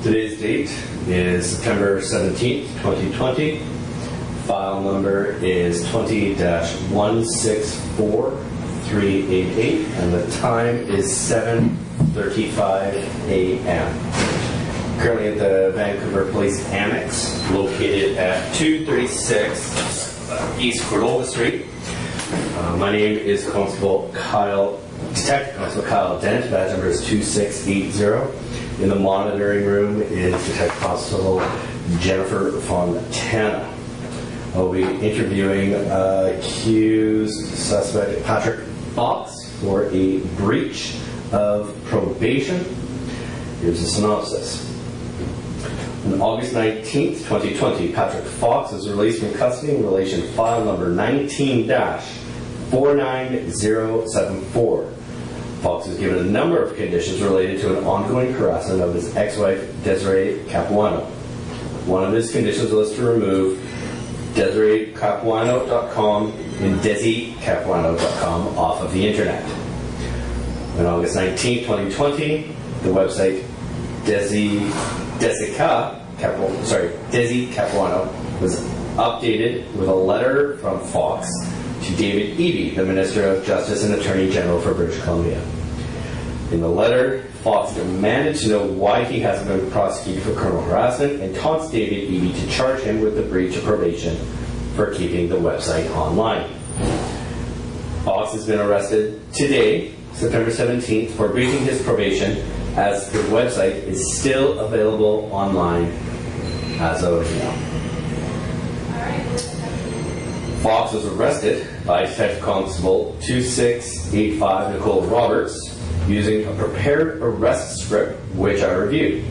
Today's date is September 17th, 2020. File number is 20-164388, and the time is 7:35 a.m. Currently at the Vancouver Police Annex, located at 236 East Cordova Street. My name is Detective Constable Kyle Dent. Badge number is 2680. In the monitoring room is Detective Constable Jennifer Fontana. I'll be interviewing accused suspect Patrick Fox for a breach of probation. Here's a synopsis. On August 19th, 2020, Patrick Fox was released from custody in relation to file number 19-49074. Fox was given a number of conditions related to an ongoing harassment of his ex-wife, Desiree Capuano. One of his conditions was to remove DesireeCapuano.com and DesiCapuano.com off of the internet. On August 19, 2020, the website Desi Capuano was updated with a letter from Fox to David Eby, the Minister of Justice and Attorney General for British Columbia. In the letter, Fox demanded to know why he hasn't been prosecuted for criminal harassment and taunts David Eby to charge him with the breach of probation for keeping the website online. Fox has been arrested today, September 17th, for breaching his probation, as the website is still available online as of now. Fox was arrested by Detective Constable 2685 Nicole Roberts using a prepared arrest script, which I reviewed.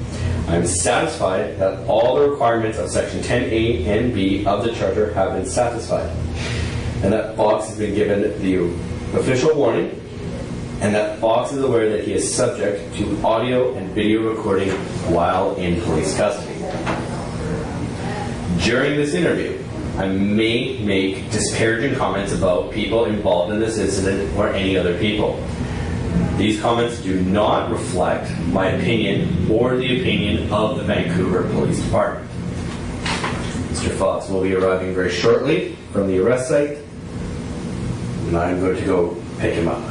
I am satisfied that all the requirements of Section 10A and B of the Charter have been satisfied, and that Fox has been given the official warning, and that Fox is aware that he is subject to audio and video recording while in police custody. During this interview, I may make disparaging comments about people involved in this incident or any other people. These comments do not reflect my opinion or the opinion of the Vancouver Police Department. Mr. Fox will be arriving very shortly from the arrest site, and I'm going to go pick him up.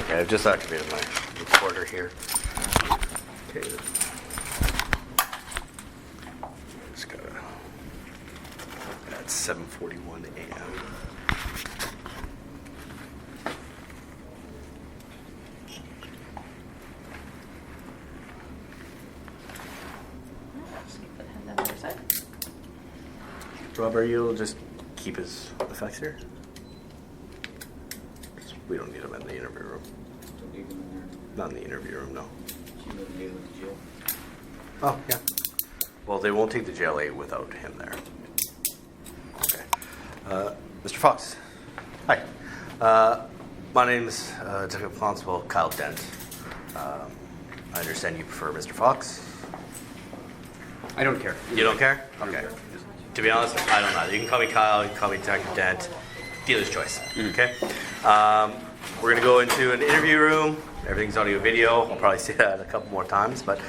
Okay, I've just activated my recorder here. Okay. Just gotta. At 7:41 a.m. Rob, are you able to just keep his effects here? We don't need him in the interview room. Don't need them in there. Not in the interview room, no. She wouldn't be able to jail. Oh, yeah. Well, they won't take the JLA without him there. Okay. Mr. Fox. Hi. My name is Detective Constable Kyle Dent. I understand you prefer Mr. Fox. I don't care. You don't care? I don't Okay. care. To be honest, I don't know. You can call me Kyle, you can call me Detective Dent. Dealer's choice. Okay? We're going to go into an interview room. Everything's audio video. I'll probably say that a couple more times, but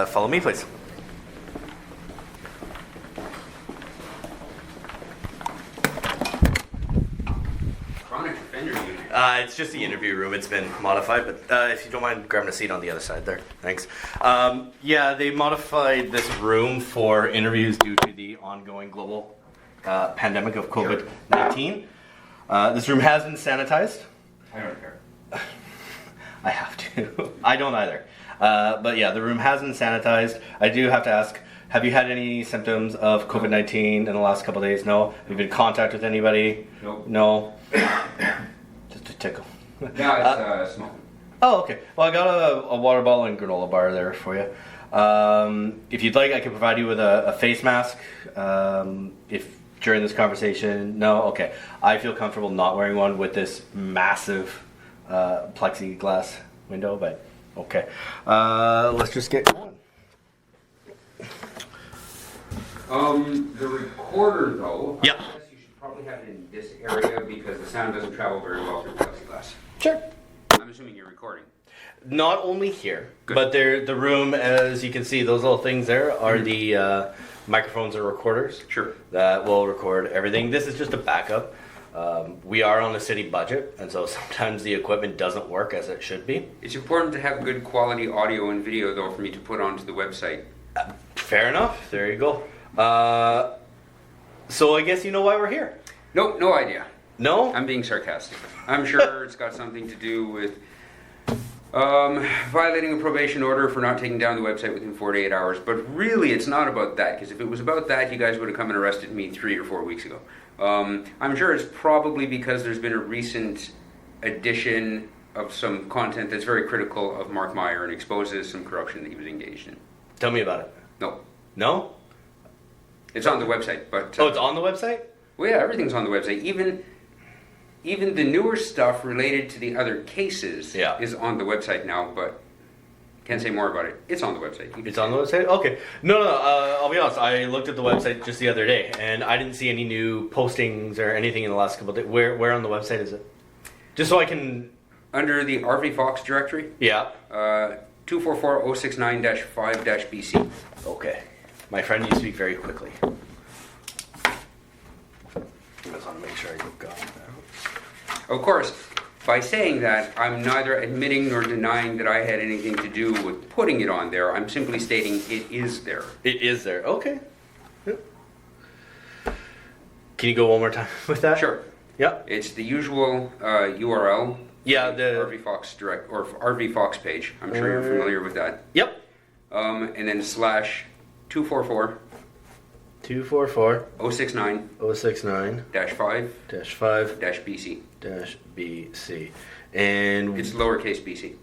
follow me, please. Chronic offender unit. It's just the interview room. It's been modified, but if you don't mind grabbing a seat on the other side there. Thanks. Yeah, they modified this room for interviews due to the ongoing global pandemic of COVID-19. This room has been sanitized. I don't care. I have to. I don't either. But yeah, the room has been sanitized. I do have to ask, have you had any symptoms of COVID-19 in the last couple of days? No? Have you been in contact with anybody? Nope. No? Just a tickle. No, it's smoking. Oh, okay. Well, I got a water bottle and granola bar there for you. If you'd like, I can provide you with a face mask. If during this conversation, no? Okay. I feel comfortable not wearing one with this massive plexiglass window, but okay. Let's just get going. The recorder, though, Yeah. I guess you should probably have it in this area because the sound doesn't travel very well through plexiglass. Sure. I'm assuming you're recording. Not only here, Good. but the room, as you can see, those little things there are the microphones or recorders. Sure. That will record everything. This is just a backup. We are on a city budget, and so sometimes the equipment doesn't work as it should be. It's important to have good quality audio and video, though, for me to put onto the website. Fair enough. There you go. So I guess you know why we're here. Nope, no idea. No? I'm being sarcastic. I'm sure it's got something to do with violating a probation order for not taking down the website within 48 hours. But really, it's not about that, because if it was about that, you guys would have come and arrested me 3 or 4 weeks ago. I'm sure it's probably because there's been a recent addition of some content that's very critical of Mark Meyer and exposes some corruption that he was engaged in. Tell me about it. No. No? It's on the website, but... Oh, it's on the website? Well, yeah, everything's on the website. Even the newer stuff related to the other cases is on the website now, but can't say more about it. It's on the website. It's on the website? Okay. No, I'll be honest. I looked at the website just the other day, and I didn't see any new postings or anything in the last couple of days. Where on the website is it? Just so I can... Under the RV Fox directory? Yeah. 244-069-5-BC. Okay. My friend, you speak very quickly. I just want to make sure I got that. Of course, by saying that, I'm neither admitting nor denying that I had anything to do with putting it on there. I'm simply stating it is there. It is there. Okay. Yeah. Can you go one more time with that? Sure. Yeah. It's the usual URL. Yeah, the RV Fox direct or RV Fox page. I'm sure you're familiar with that. Yep. And then /244 244 069 069 -5 -5 BC. BC. And It's lowercase bc.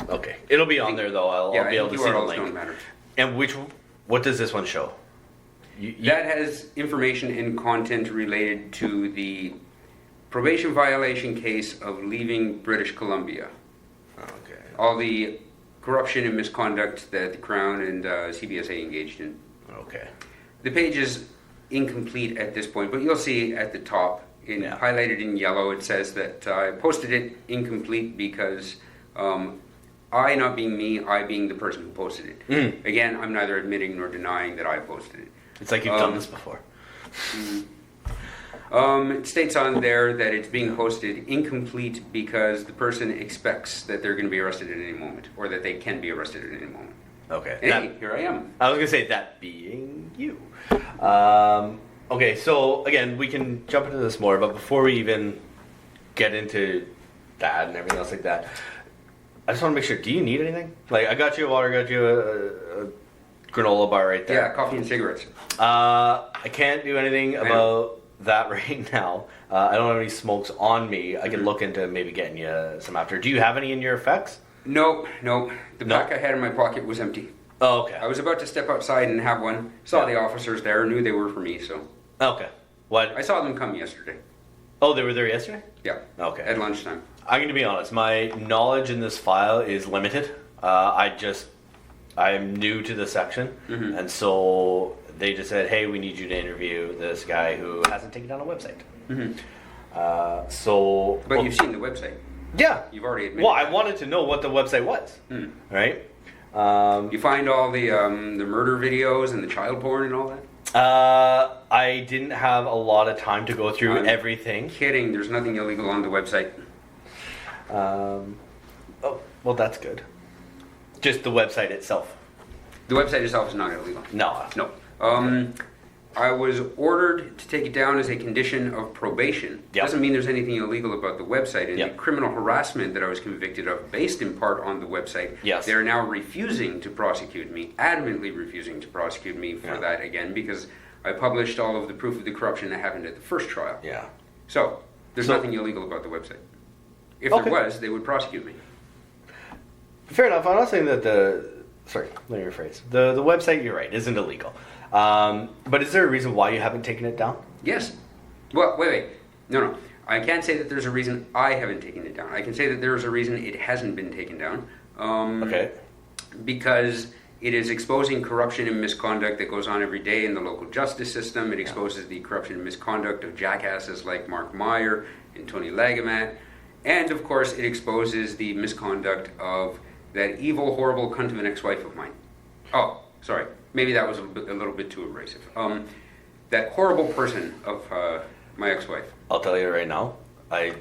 Okay. It'll be on there though. I'll be able to see the URLs link. don't matter. And what does this one show? That has information and content related to the probation violation case of leaving British Columbia. Okay. All the corruption and misconduct that the Crown and CBSA engaged in. Okay. The page is incomplete at this point, but you'll see at the top, highlighted in yellow, it says that I posted it incomplete because I, not being me, I being the person who posted it. Again, I'm neither admitting nor denying that I posted it. It's like you've done this before. It states on there that it's being posted incomplete because the person expects that they're going to be arrested at any moment, or that they can be arrested at any moment. Okay. And hey, here I am. I was going to say, that being you. Okay, so again, we can jump into this more, but before we even get into that and everything else like that, I just want to make sure, do you need anything? Like, I got you a water, got you a granola bar right there. Yeah, coffee and cigarettes. I can't do anything about that right now. I don't have any smokes on me. I can look into maybe getting you some after. Do you have any in your effects? No. The pack I had in my pocket was empty. Oh, okay. I was about to step outside and have one. Saw the officers there, knew they were for me, so. Okay. What? I saw them come yesterday. Oh, they were there yesterday? Yeah. Okay. At lunchtime. I'm going to be honest. My knowledge in this file is limited. I am new to the section, and so they just said, "Hey, we need you to interview this guy who hasn't taken down a website." But you've seen the website. Yeah. You've already admitted. Well, I wanted to know what the website was, right? You find all the murder videos and the child porn and all that? I didn't have a lot of time to go through everything. Kidding. There's nothing illegal on the website. Oh, well, that's good. Just the website itself. The website itself is not illegal. No. I was ordered to take it down as a condition of probation. Yep. Doesn't mean there's anything illegal about the website. And Yep. the criminal harassment that I was convicted of, based in part on the website, Yes. they're now refusing to prosecute me, adamantly refusing to prosecute me for that again, because I published all of the proof of the corruption that happened at the first trial. Yeah. So, there's nothing illegal about the website. If there was, they would prosecute me. Fair enough. I'm not saying that sorry, let me rephrase. The website, you're right, isn't illegal. But is there a reason why you haven't taken it down? Yes. Well, wait. No. I can't say that there's a reason I haven't taken it down. I can say that there's a reason it hasn't been taken down. Okay. Because it is exposing corruption and misconduct that goes on every day in the local justice system. It exposes the corruption and misconduct of jackasses like Mark Meyer and Tony Lagamat. And, of course, it exposes the misconduct of that evil, horrible cunt of an ex-wife of mine. Oh, sorry. Maybe that was a little bit too abrasive. That horrible person of my ex-wife. I'll tell you right now, I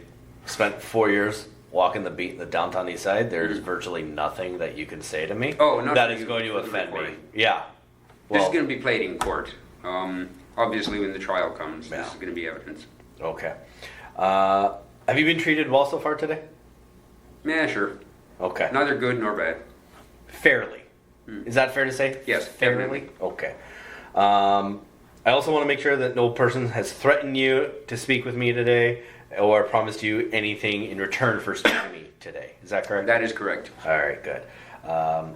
spent 4 years walking the beat in the downtown east side. There's virtually nothing that you can say to me that is going to offend me. Yeah. Well, this is going to be played in court. Obviously, when the trial comes, this is going to be evidence. Okay. Have you been treated well so far today? Yeah, sure. Okay. Neither good nor bad. Fairly. Is that fair to say? Yes. Fairly? Definitely. Okay. I also want to make sure that no person has threatened you to speak with me today or promised you anything in return for speaking to me today. Is that correct? That is correct. All right, good.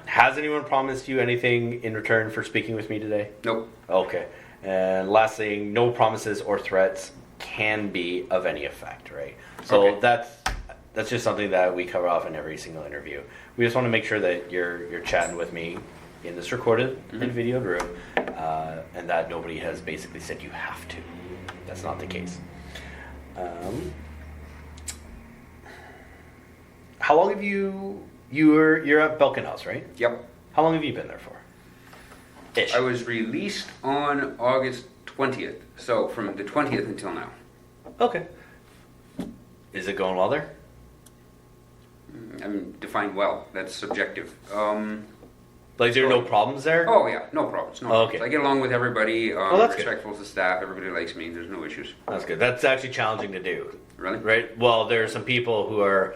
Has anyone promised you anything in return for speaking with me today? Nope. Okay. And last thing, no promises or threats can be of any effect, right? So that's just something that we cover off in every single interview. We just want to make sure that you're chatting with me in this recorded and videoed room, and that nobody has basically said you have to. That's not the case. How long have you're at Belkin House, right? Yep. How long have you been there for? Ish. I was released on August 20th, so from the 20th until now. Okay. Is it going well there? I mean, define well. That's subjective. Like, there are no problems there? Oh, yeah. No problems. No problems. I get along with everybody. That's respectful to staff. Everybody likes me. There's no issues. That's good. That's actually challenging to do. Really? Right? Well, there are some people who are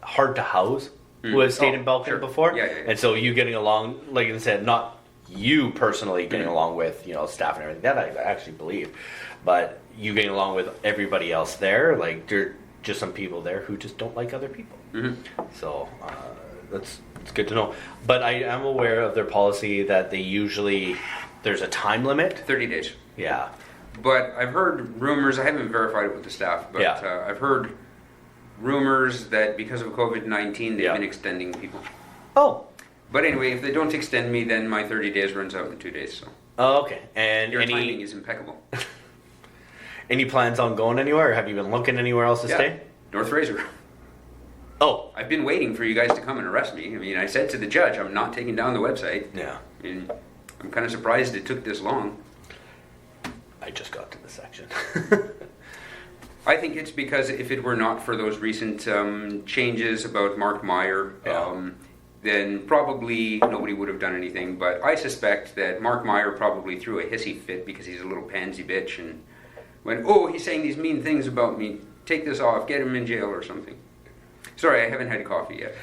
hard to house who have stayed in Belkin before. Yeah. And so you getting along, like I said, not you personally getting along with, staff and everything. That I actually believe. But you getting along with everybody else there, like, there are just some people there who just don't like other people. So it's good to know. But I am aware of their policy that they usually, there's a time limit. 30 days. Yeah. But I've heard rumors, I haven't verified it with the staff, but I've heard rumors that because of COVID-19, they've been extending people. Oh. But anyway, if they don't extend me, then my 30 days runs out in 2 days. So. Oh, okay. And your timing is impeccable. Any plans on going anywhere, or have you been looking anywhere else to stay? North Fraser. Oh. I've been waiting for you guys to come and arrest me. I mean, I said to the judge, I'm not taking down the website. Yeah. And I'm kind of surprised it took this long. I just got to the section. I think it's because if it were not for those recent changes about Mark Meyer, then probably nobody would have done anything. But I suspect that Mark Meyer probably threw a hissy fit because he's a little pansy bitch and went, oh, he's saying these mean things about me. Take this off. Get him in jail or something. Sorry, I haven't had coffee yet.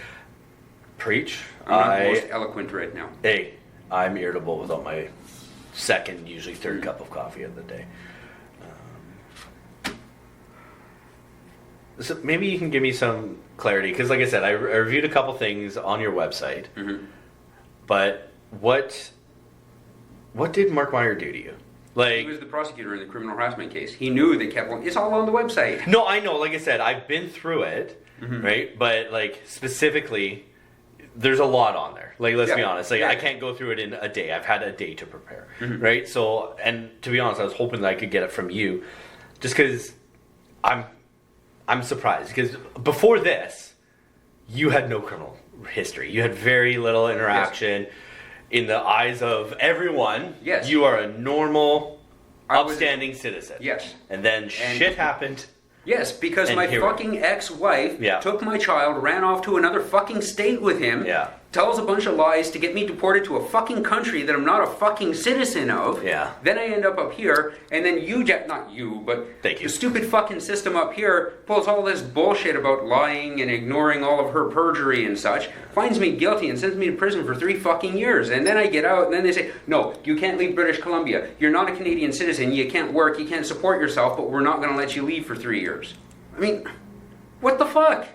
Preach. I'm not the most eloquent right now. Hey, I'm irritable without my second, usually third cup of coffee of the day. So maybe you can give me some clarity, because like I said, I reviewed a couple things on your website, but what did Mark Meyer do to you? Like, he was the prosecutor in the criminal harassment case. He knew they kept it's all on the website. No, I know. Like I said, I've been through it, right? But like specifically, there's a lot on there. Like, let's be honest. Like, I can't go through it in a day. I've had a day to prepare, right? So, and to be honest, I was hoping that I could get it from you, just because I'm surprised, because before this, you had no criminal history. You had very little interaction. In the eyes of everyone, you are a normal, upstanding citizen. Yes. And then shit happened. Yes, because my fucking ex-wife took my child, ran off to another fucking state with him, tells a bunch of lies to get me deported to a fucking country that I'm not a fucking citizen of. Then I end up here, and then not you, but the stupid fucking system up here pulls all this bullshit about lying and ignoring all of her perjury and such, finds me guilty and sends me to prison for 3 fucking years. And then I get out, and then they say, no, you can't leave British Columbia. You're not a Canadian citizen. You can't work. You can't support yourself, but we're not going to let you leave for 3 years. I mean, what the fuck?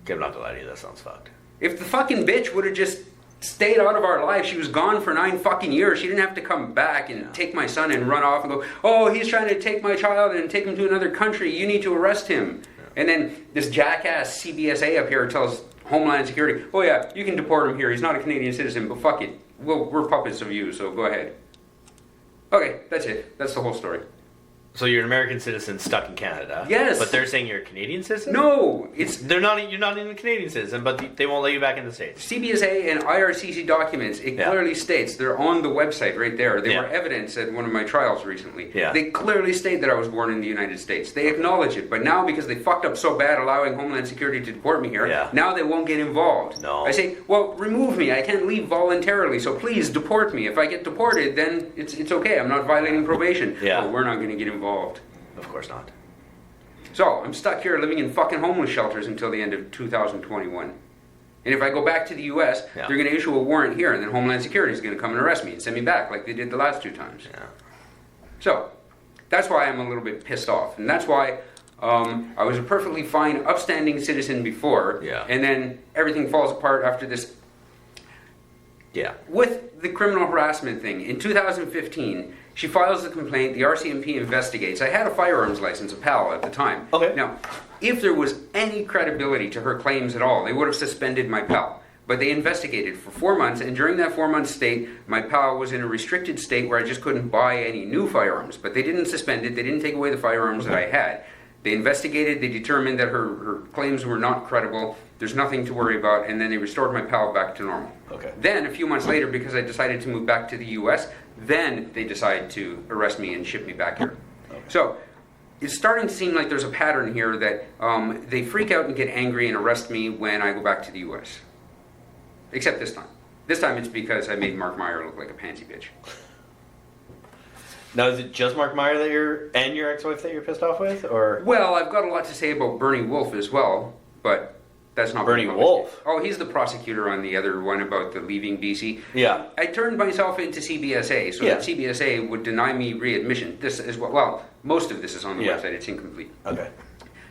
I'm not gonna lie to you, that sounds fucked. If the fucking bitch would have just stayed out of our life, she was gone for 9 fucking years. She didn't have to come back and take my son and run off and go, oh, he's trying to take my child and take him to another country. You need to arrest him. And then this jackass CBSA up here tells Homeland Security, oh yeah, you can deport him here. He's not a Canadian citizen, but fuck it. We're puppets of you, so go ahead. Okay, that's it. That's the whole story. So you're an American citizen stuck in Canada. Yes. But they're saying you're a Canadian citizen? No, you're not even a Canadian citizen, but they won't let you back in the States. CBSA and IRCC documents, it clearly states, they're on the website right there. They were evidence at one of my trials recently. They clearly state that I was born in the United States. They acknowledge it, but now because they fucked up so bad allowing Homeland Security to deport me here, now they won't get involved. No. I say, well, remove me. I can't leave voluntarily, so please deport me. If I get deported, then it's okay. I'm not violating probation. But we're not going to get involved. Of course not. So, I'm stuck here living in fucking homeless shelters until the end of 2021. And if I go back to the U.S., they're going to issue a warrant here, and then Homeland Security is going to come and arrest me and send me back like they did the last 2 times. So, that's why I'm a little bit pissed off. And that's why I was a perfectly fine, upstanding citizen before, and then everything falls apart after this. With the criminal harassment thing, in 2015, she files the complaint, the RCMP investigates. I had a firearms license, a PAL at the time. Now, if there was any credibility to her claims at all, they would have suspended my PAL. But they investigated for 4 months, and during that 4-month state, my PAL was in a restricted state where I just couldn't buy any new firearms. But they didn't suspend it, they didn't take away the firearms that I had. They investigated, they determined that her claims were not credible, there's nothing to worry about, and then they restored my PAL back to normal. Then, a few months later, because I decided to move back to the U.S., then they decide to arrest me and ship me back here. So, it's starting to seem like there's a pattern here that they freak out and get angry and arrest me when I go back to the U.S. Except this time. This time it's because I made Mark Meyer look like a pansy bitch. Now, is it just Mark Meyer and your ex-wife that you're pissed off with, or? Well, I've got a lot to say about Bernie Wolf as well, but that's not Bernie Wolf. Oh, he's the prosecutor on the other one about the leaving BC. I turned myself into CBSA, so that CBSA would deny me readmission. This is well, most of this is on the website. It's incomplete.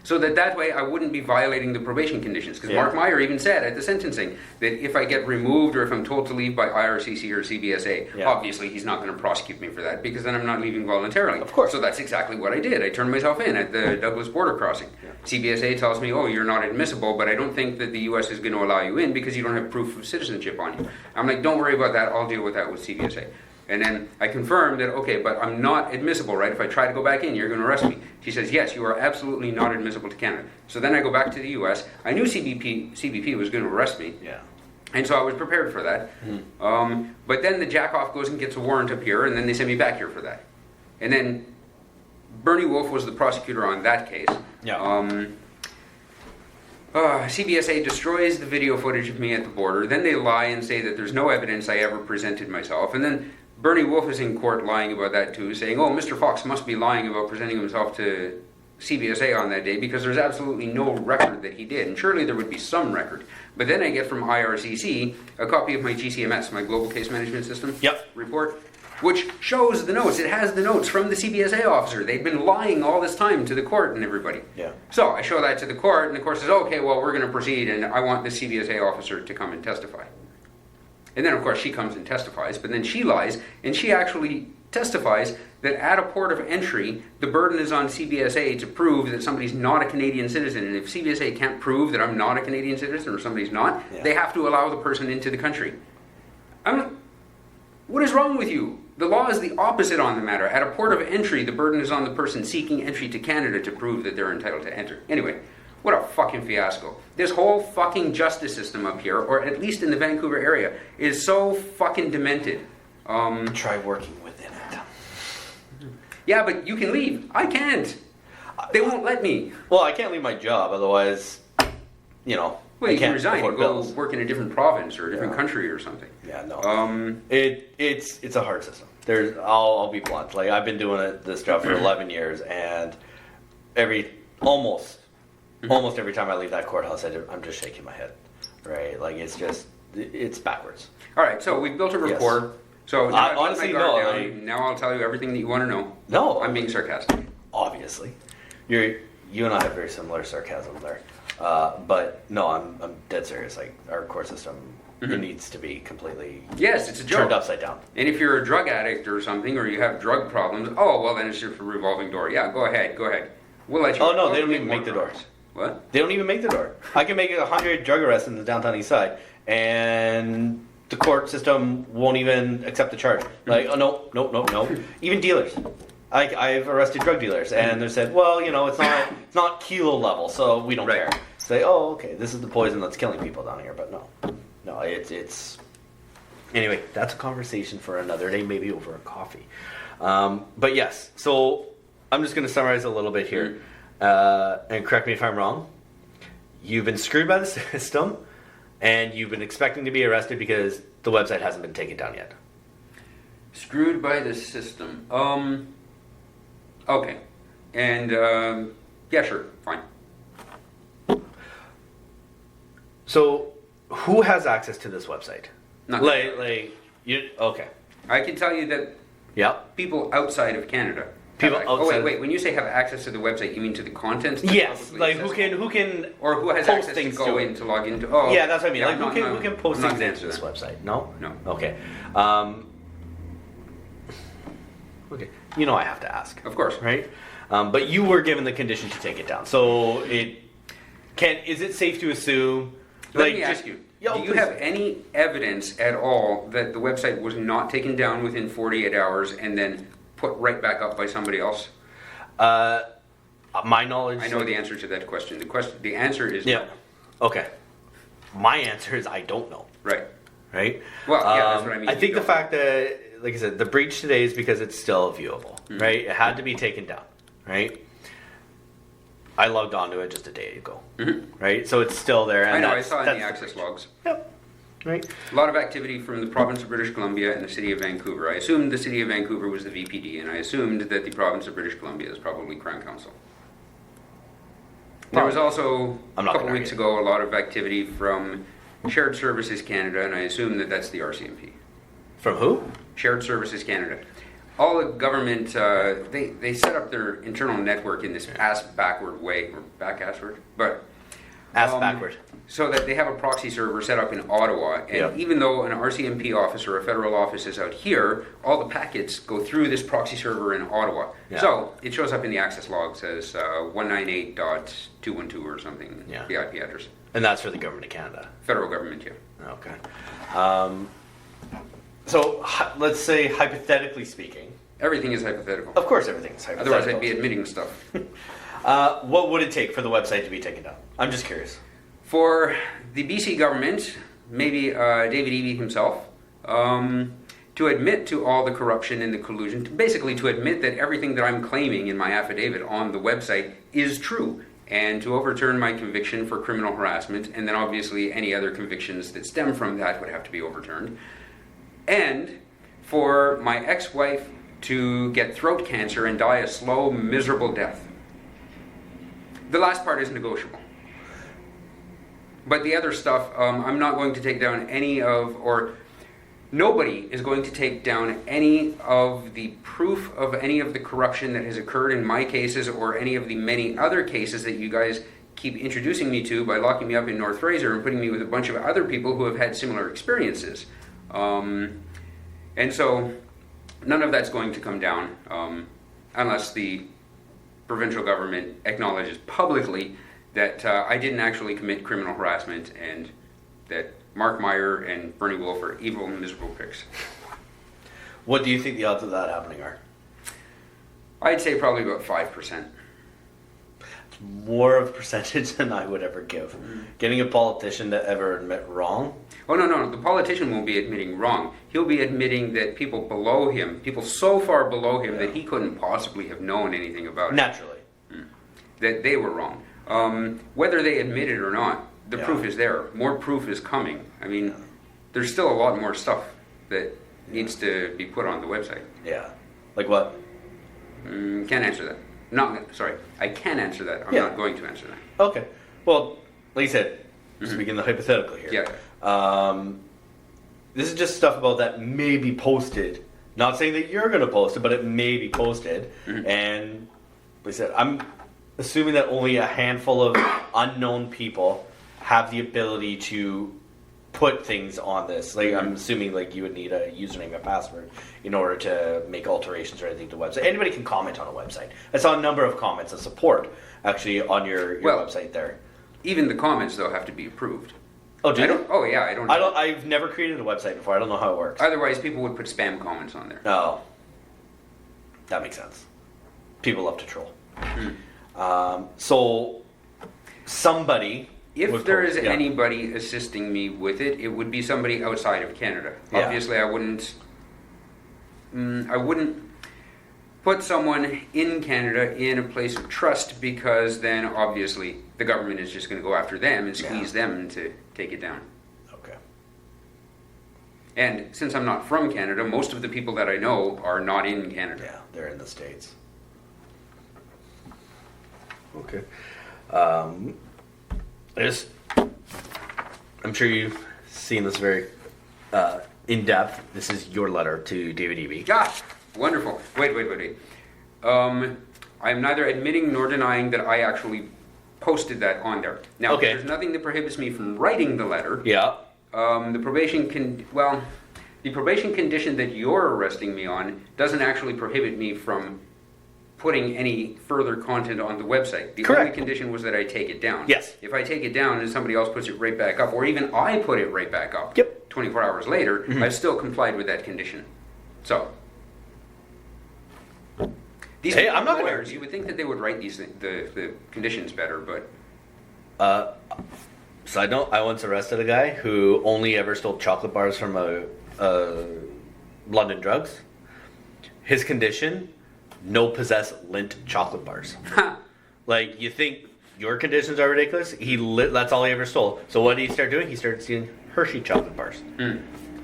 So that way I wouldn't be violating the probation conditions. Because Mark Meyer even said at the sentencing that if I get removed or if I'm told to leave by IRCC or CBSA, obviously he's not going to prosecute me for that because then I'm not leaving voluntarily. Of course. So that's exactly what I did. I turned myself in at the Douglas border crossing. CBSA tells me, oh, you're not admissible, but I don't think that the U.S. is going to allow you in because you don't have proof of citizenship on you. I'm like, don't worry about that. I'll deal with that with CBSA. And then I confirmed that, okay, but I'm not admissible, right? If I try to go back in, you're going to arrest me. She says, yes, you are absolutely not admissible to Canada. So then I go back to the U.S. I knew CBP was going to arrest me. And so I was prepared for that. But then the jackoff goes and gets a warrant up here, and then they send me back here for that. And then Bernie Wolf was the prosecutor on that case. Yeah. CBSA destroys the video footage of me at the border. Then they lie and say that there's no evidence I ever presented myself. And then Bernie Wolf is in court lying about that too, saying, oh, Mr. Fox must be lying about presenting himself to CBSA on that day because there's absolutely no record that he did. And surely there would be some record. But then I get from IRCC a copy of my GCMS, my Global Case Management System report, which shows the notes. It has the notes from the CBSA officer. They've been lying all this time to the court and everybody. Yeah. So I show that to the court, and the court says, okay, well, we're going to proceed, and I want the CBSA officer to come and testify. And then, of course, she comes and testifies, but then she lies, and she actually testifies that at a port of entry, the burden is on CBSA to prove that somebody's not a Canadian citizen. And if CBSA can't prove that I'm not a Canadian citizen or somebody's not, they have to allow the person into the country. What is wrong with you? The law is the opposite on the matter. At a port of entry, the burden is on the person seeking entry to Canada to prove that they're entitled to enter. Anyway, what a fucking fiasco. This whole fucking justice system up here, or at least in the Vancouver area, is so fucking demented. Try working within it. Yeah, but you can leave. I can't. They won't let me. Well, I can't leave my job, otherwise, Well, I you can't can resign afford and go bills. work in a different province or a different country or something. Yeah, no. It's a hard system. I'll be blunt. Like, I've been doing this job for 11 years, and almost every time I leave that courthouse, I'm just shaking my head. Right? Like, it's backwards. All right, so we've built a rapport. Yes. So now Honestly, now I'll tell you everything that you want to know. No. I'm being sarcastic. Obviously. You and I have very similar sarcasm there. But no, I'm dead serious. Like, our court system, it needs to be completely Yes, it's a joke. turned upside down. And if you're a drug addict or something, or you have drug problems, oh, well, then it's just a revolving door. Yeah, go ahead. We'll let you. Oh, no, they don't even make the door. What? They don't even make the door. I can make 100 drug arrests in the downtown east side, and the court system won't even accept the charge. Like, oh, no. Even dealers. I've arrested drug dealers, and they said, well, it's not kilo level, so we don't care. Say, oh, okay, this is the poison that's killing people down here, but no, it's. Anyway, that's a conversation for another day, maybe over a coffee. But yes, so I'm just going to summarize a little bit here, and correct me if I'm wrong. You've been screwed by the system, and you've been expecting to be arrested because the website hasn't been taken down yet. Screwed by the system. Okay. And, yeah, sure, fine. So, who has access to this website? Not okay. I can tell you that Yep. people outside of Canada. Wait. When you say have access to the website, you mean to the content? Yes, like who can or who has post access to things go to in it. to log into? Oh, yeah, that's what I mean. yeah, Like who can post I'm not things gonna into answer this that. website? No. Okay. Okay. I have to ask. Of course. Right. But you were given the condition to take it down. So is it safe to assume? Let me ask you. Yeah, do you please. have any evidence at all that the website was not taken down within 48 hours and then put right back up by somebody else? My knowledge. I know the answer to that question. The answer is Yeah. no. Okay. My answer is I don't know. Right. Right? Well, yeah, that's what I mean. I think the fact that, like I said, the breach today is because it's still viewable, right? It had to be taken down, right? I logged onto it just a day ago, right? So it's still there. And I know, I saw in the access breach. logs. Yep. Right? A lot of activity from the province of British Columbia and the city of Vancouver. I assumed the city of Vancouver was the VPD, and I assumed that the province of British Columbia is probably Crown Council. There was also, a couple weeks ago, a lot of activity from Shared Services Canada, and I assume that that's the RCMP. From who? Shared Services Canada. All the government, they set up their internal network in this ass-backward way, or back-assward, but... Backward. So that they have a proxy server set up in Ottawa, and even though an RCMP office or a federal office is out here, all the packets go through this proxy server in Ottawa. Yeah. So it shows up in the access logs as 198.212 or something, the IP address. And that's for the government of Canada? Federal government, yeah. Okay. So let's say, hypothetically speaking... Everything is hypothetical. Of course everything is hypothetical. Otherwise I'd be admitting stuff. What would it take for the website to be taken down? I'm just curious. For the BC government, maybe David Eby himself, to to admit to all the corruption and the collusion, basically to admit that everything that I'm claiming in my affidavit on the website is true, and to overturn my conviction for criminal harassment, and then obviously any other convictions that stem from that would have to be overturned, and for my ex-wife to get throat cancer and die a slow, miserable death. The last part is negotiable. But the other stuff, I'm not going to take down any of, or nobody is going to take down any of the proof of any of the corruption that has occurred in my cases or any of the many other cases that you guys keep introducing me to by locking me up in North Fraser and putting me with a bunch of other people who have had similar experiences. And so none of that's going to come down unless the provincial government acknowledges publicly that I didn't actually commit criminal harassment and that Mark Meyer and Bernie Wolf are evil and miserable pricks. What do you think the odds of that happening are? I'd say probably about 5%. More of a percentage than I would ever give. Getting a politician to ever admit wrong? Oh, no. The politician won't be admitting wrong. He'll be admitting that people below him, people so far below him that he couldn't possibly have known anything about it. Naturally. That they were wrong. Whether they admit it or not, the proof is there. More proof is coming. I mean, there's still a lot more stuff that needs to be put on the website. Yeah. Like what? Can't answer that. I can answer that. I'm not going to answer that. Okay. Well, like you said, speaking the hypothetically here. Yeah. This is just stuff about that may be posted. Not saying that you're going to post it, but it may be posted. And like I said, I'm assuming that only a handful of unknown people have the ability to put things on this. Like I'm assuming like you would need a username and password in order to make alterations or anything to the website. Anybody can comment on a website. I saw a number of comments of support actually on your website there. Even the comments though have to be approved. Oh, do you? Oh yeah, I don't. I've never created a website before. I don't know how it works. Otherwise, people would put spam comments on there. Oh, that makes sense. People love to troll. So somebody. If there is anybody assisting me with it, it would be somebody outside of Canada. Yeah. Obviously, I wouldn't put someone in Canada in a place of trust because then obviously the government is just going to go after them and squeeze them to take it down. Okay. And since I'm not from Canada, most of the people that I know are not in Canada. Yeah, they're in the States. Okay. I'm sure you've seen this very in depth. This is your letter to David Eby. Ah, wonderful. Wait. I'm neither admitting nor denying that I actually posted that on there. Now, there's nothing that prohibits me from writing the letter. Yeah. The probation condition that you're arresting me on doesn't actually prohibit me from putting any further content on the website. The only condition was that I take it down. Yes. If I take it down and somebody else puts it right back up, or even I put it right back up 24 hours later, I've still complied with that condition. So, I'm not lawyers. You would think that they would write these the conditions better, but... Side note, I once arrested a guy who only ever stole chocolate bars from London Drugs. His condition... no possess lint chocolate bars. Like, you think your conditions are ridiculous? That's all he ever stole. So what did he start doing? He started stealing Hershey chocolate bars.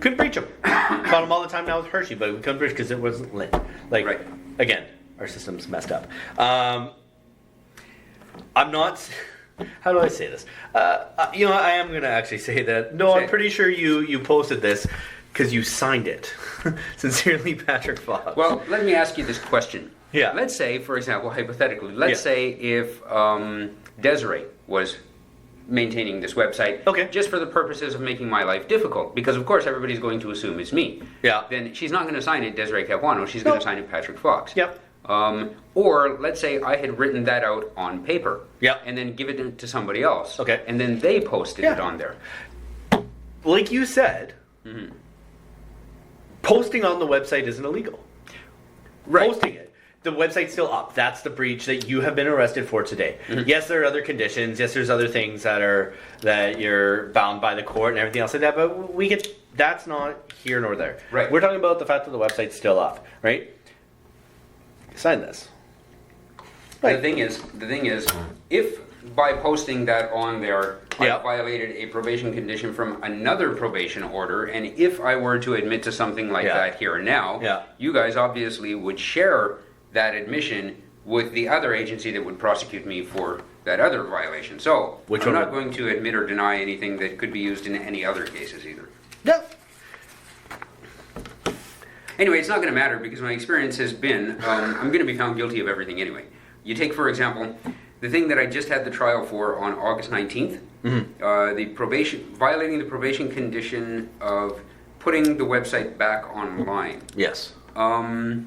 Couldn't breach them. Caught him all the time now with Hershey, but we couldn't breach because it wasn't lint. Like, again, our system's messed up. I'm not... How do I say this? I am going to actually say that, I'm pretty sure you posted this because you signed it. Sincerely, Patrick Fox. Well, let me ask you this question. Yeah. Let's say, for example, hypothetically, let's say if Desiree was maintaining this website just for the purposes of making my life difficult, because of course everybody's going to assume it's me. Yeah. Then she's not going to sign it Desiree Capuano, she's going to sign it Patrick Fox. Yep. Or let's say I had written that out on paper. Yep. And then give it to somebody else. Okay. And then they posted it on there. Like you said... posting on the website isn't illegal. Right. Posting it. The website's still up. That's the breach that you have been arrested for today. Yes, there are other conditions. Yes, there's other things that you're bound by the court and everything else like that. But we get that's not here nor there. Right. We're talking about the fact that the website's still up, right? Sign this. The thing is, if by posting that on there, Yeah. I violated a probation condition from another probation order, and if I were to admit to something like Yeah. that here and now, Yeah. you guys obviously would share that admission with the other agency that would prosecute me for that other violation. So, Which I'm one not would- going to admit or deny anything that could be used in any other cases either. Yeah. Anyway, it's not going to matter because my experience has been I'm going to be found guilty of everything anyway. You take, for example, the thing that I just had the trial for on August 19th, the violating the probation condition of putting the website back online. Yes. The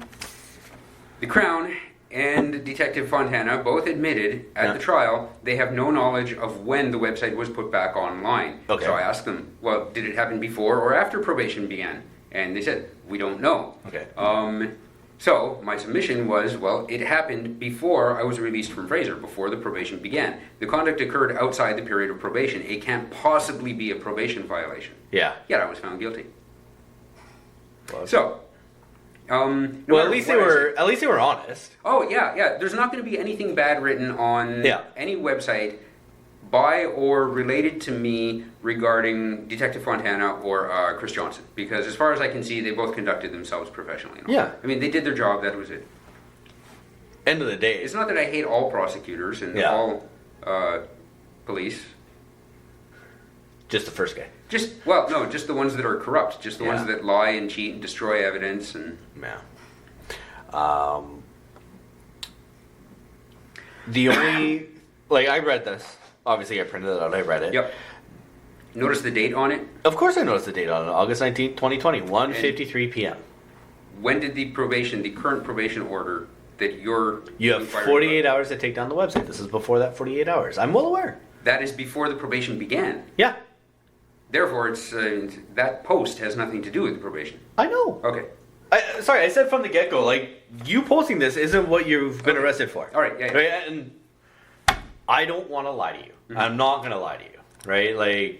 Crown and Detective Fontana both admitted at the trial they have no knowledge of when the website was put back online. Okay. So I asked them, well, did it happen before or after probation began? And they said, we don't know. Okay. So my submission was, well, it happened before I was released from Fraser, before the probation began. The conduct occurred outside the period of probation. It can't possibly be a probation violation. Yeah. Yet I was found guilty. Well, So, well, at least they were honest. Oh, yeah. There's not going to be anything bad written on any website by or related to me regarding Detective Fontana or Chris Johnson. Because as far as I can see, they both conducted themselves professionally. Yeah. I mean, they did their job. That was it. End of the day. It's not that I hate all prosecutors and all police. Just the first guy. Just the ones that are corrupt. Just the ones that lie and cheat and destroy evidence. And Yeah. The only... I read this. Obviously, I printed it out. I read it. Yep. Notice the date on it? Of course I noticed the date on it. August 19th, 2020. 1:53 p.m. When did the current probation order that you're... You have 48 hours to take down the website. This is before that 48 hours. I'm well aware. That is before the probation began. Yeah. Therefore, it's that post has nothing to do with the probation. I know. Okay. Sorry, I said from the get-go, you posting this isn't what you've been arrested for. All right, yeah. Right? And I don't want to lie to you. Mm-hmm. I'm not going to lie to you. Right?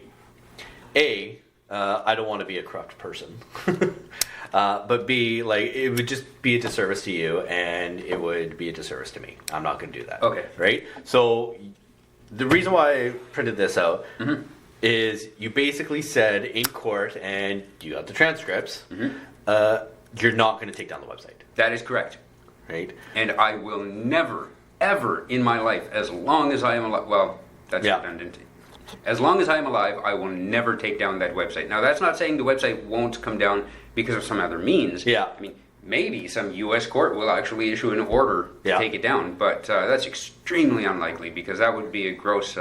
I don't want to be a corrupt person. But B, it would just be a disservice to you, and it would be a disservice to me. I'm not going to do that. Okay. Right? So, the reason why I printed this out is you basically said in court, and you got the transcripts, you're not going to take down the website. That is correct. Right? And I will never, ever in my life, as long as I am alive, well, that's redundant. As long as I am alive, I will never take down that website. Now, that's not saying the website won't come down because of some other means. Yeah. I mean, maybe some U.S. court will actually issue an order to take it down, but that's extremely unlikely because that would be a gross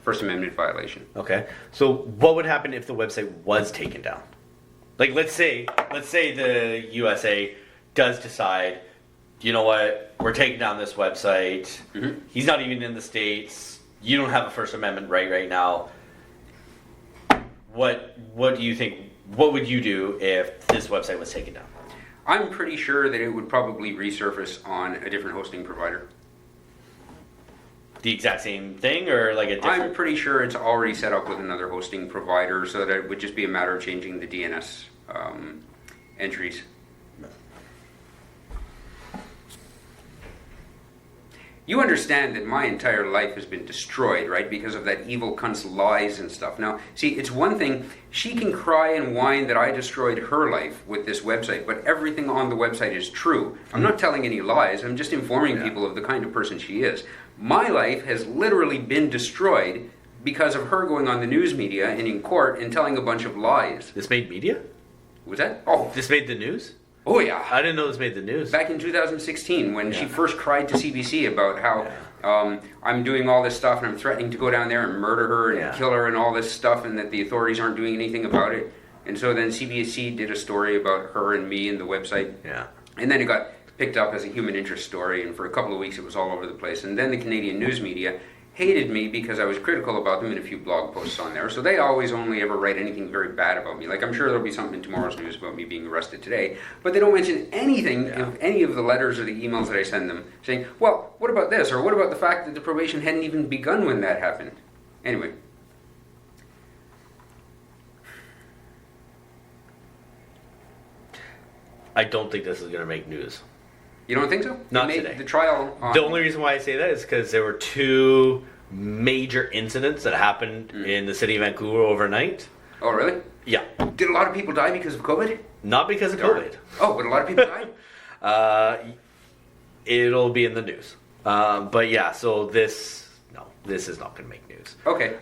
First Amendment violation. Okay. So what would happen if the website was taken down? Let's say the USA does decide, you know what, we're taking down this website. He's not even in the States. You don't have a First Amendment right now. What do you think? What would you do if this website was taken down? I'm pretty sure that it would probably resurface on a different hosting provider. The exact same thing, or a different? I'm pretty sure it's already set up with another hosting provider, so that it would just be a matter of changing the DNS entries. You understand that my entire life has been destroyed, right? Because of that evil cunt's lies and stuff. Now, see, it's one thing, she can cry and whine that I destroyed her life with this website, but everything on the website is true. I'm not telling any lies, I'm just informing people of the kind of person she is. My life has literally been destroyed because of her going on the news media and in court and telling a bunch of lies. This made media? Was that? Oh, This made the news? oh yeah. I didn't know this made the news. Back in 2016, when she first cried to CBC about how I'm doing all this stuff and I'm threatening to go down there and murder her and kill her and all this stuff, and that the authorities aren't doing anything about it. And so then CBC did a story about her and me and the website. Yeah. And then it got picked up as a human interest story, and for a couple of weeks it was all over the place. And then the Canadian news media hated me because I was critical about them in a few blog posts on there. So they always only ever write anything very bad about me. I'm sure there'll be something in tomorrow's news about me being arrested today, but they don't mention anything of any of the letters or the emails that I send them saying, well, what about this? Or what about the fact that the probation hadn't even begun when that happened? Anyway. I don't think this is going to make news. You don't think so? Not It made today. The trial. The only reason why I say that is because there were 2 major incidents that happened in the city of Vancouver overnight. Oh, really? Yeah. Did a lot of people die because of COVID? Not because of COVID. Oh, but a lot of people died? It'll be in the news. But yeah, so this is not going to make news. Okay.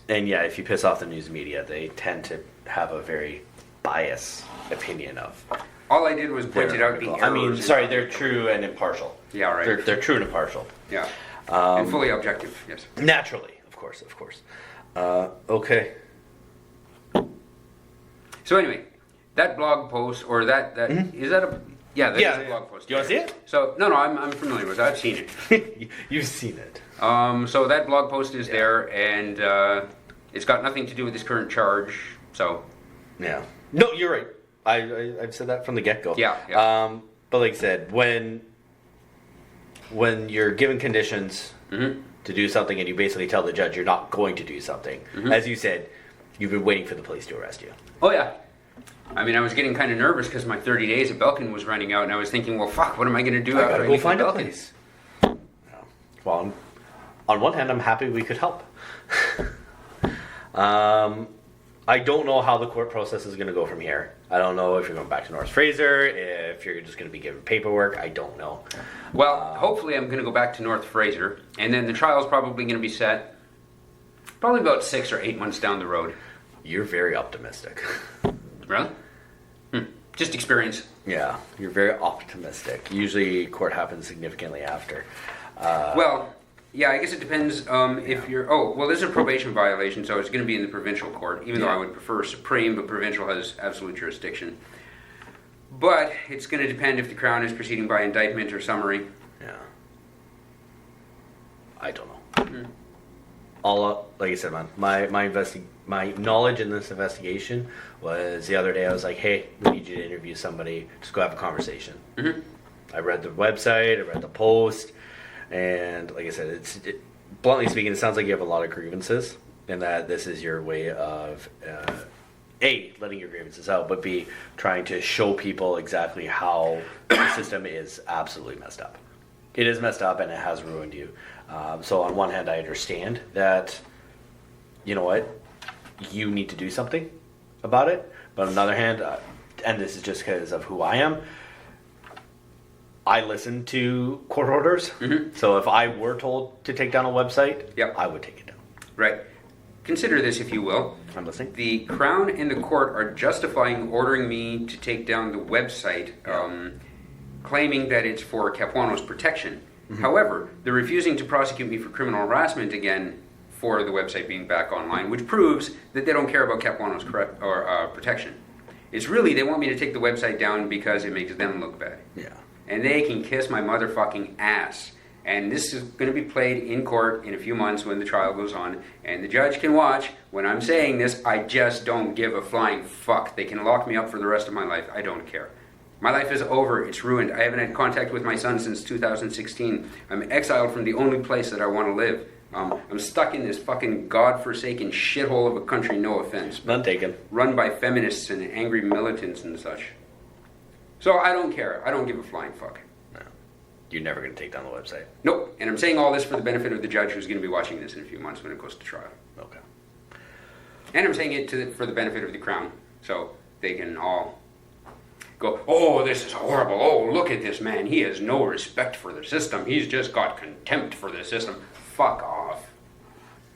And yeah, if you piss off the news media, they tend to have a very biased opinion of. All I did was point it out the errors. I mean, sorry, they're true and impartial. Yeah, right. They're true and impartial. Yeah. And fully objective, yes. Naturally, of course. Okay. So anyway, that blog post, or that is that a... Yeah, that is a blog post. Do you want to see it? So, no, I'm familiar with it. I've seen it. You've seen it. So that blog post is there, and it's got nothing to do with this current charge, so... Yeah. No, you're right. I've said that from the get-go. Yeah. But like I said, when you're given conditions to do something and you basically tell the judge you're not going to do something, as you said, you've been waiting for the police to arrest you. Oh, yeah. I mean, I was getting kind of nervous because my 30 days at Belkin was running out, and I was thinking, well, fuck, what am I going to do after I go leave find a Belkin? place. Well, on one hand, I'm happy we could help. I don't know how the court process is going to go from here. I don't know if you're going back to North Fraser, if you're just going to be given paperwork. I don't know. Well, hopefully I'm going to go back to North Fraser, and then the trial's probably going to be set probably about 6 or 8 months down the road. You're very optimistic. Really? Just experience. Yeah, you're very optimistic. Usually court happens significantly after. Well, yeah, I guess it depends if you're... Oh, well, this is a probation violation, so it's going to be in the provincial court, even though I would prefer Supreme, but provincial has absolute jurisdiction. But it's going to depend if the Crown is proceeding by indictment or summary. Yeah. I don't know. All like I said, man, my knowledge in this investigation was the other day. I was like, hey, we need you to interview somebody. Just go have a conversation. I read the website. I read the post. And like I said, bluntly speaking, it sounds like you have a lot of grievances, and that this is your way of A, letting your grievances out, but B, trying to show people exactly how the system is absolutely messed up. It is messed up, and it has ruined you. So on one hand, I understand that, you know what, you need to do something about it. But on the other hand, and this is just because of who I am, I listen to court orders. So if I were told to take down a website, I would take it down. Right. Consider this, if you will. I'm listening. The Crown and the court are justifying ordering me to take down the website, claiming that it's for Capuano's protection. However, they're refusing to prosecute me for criminal harassment again for the website being back online, which proves that they don't care about Capuano's protection. It's really, they want me to take the website down because it makes them look bad. Yeah. And they can kiss my motherfucking ass. And this is going to be played in court in a few months when the trial goes on. And the judge can watch. When I'm saying this, I just don't give a flying fuck. They can lock me up for the rest of my life. I don't care. My life is over. It's ruined. I haven't had contact with my son since 2016. I'm exiled from the only place that I want to live. I'm stuck in this fucking godforsaken shithole of a country, no offense. None taken. Run by feminists and angry militants and such. So I don't care. I don't give a flying fuck. No. You're never going to take down the website. Nope. And I'm saying all this for the benefit of the judge who's going to be watching this in a few months when it goes to trial. Okay. And I'm saying it for the benefit of the Crown. So they can all go, oh, this is horrible. Oh, look at this man. He has no respect for the system. He's just got contempt for the system. Fuck off.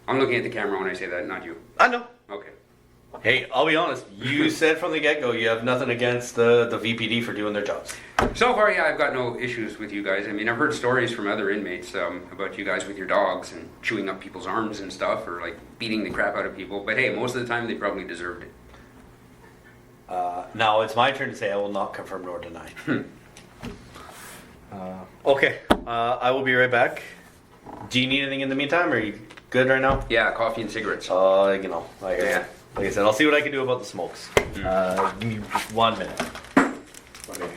I'm looking at the camera when I say that, not you. I know. Okay. Hey, I'll be honest. You said from the get-go you have nothing against the VPD for doing their jobs. So far, yeah, I've got no issues with you guys. I mean, I've heard stories from other inmates about you guys with your dogs and chewing up people's arms and stuff, or like beating the crap out of people. But hey, most of the time they probably deserved it. Now it's my turn to say I will not confirm nor deny. Okay, I will be right back. Do you need anything in the meantime? Are you good right now? Yeah, coffee and cigarettes. You know, like I said, I'll see what I can do about the smokes. Give me just 1 minute. Okay.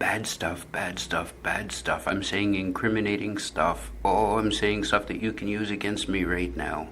bad stuff, bad stuff, bad stuff. I'm saying incriminating stuff. Oh, I'm saying stuff that you can use against me right now.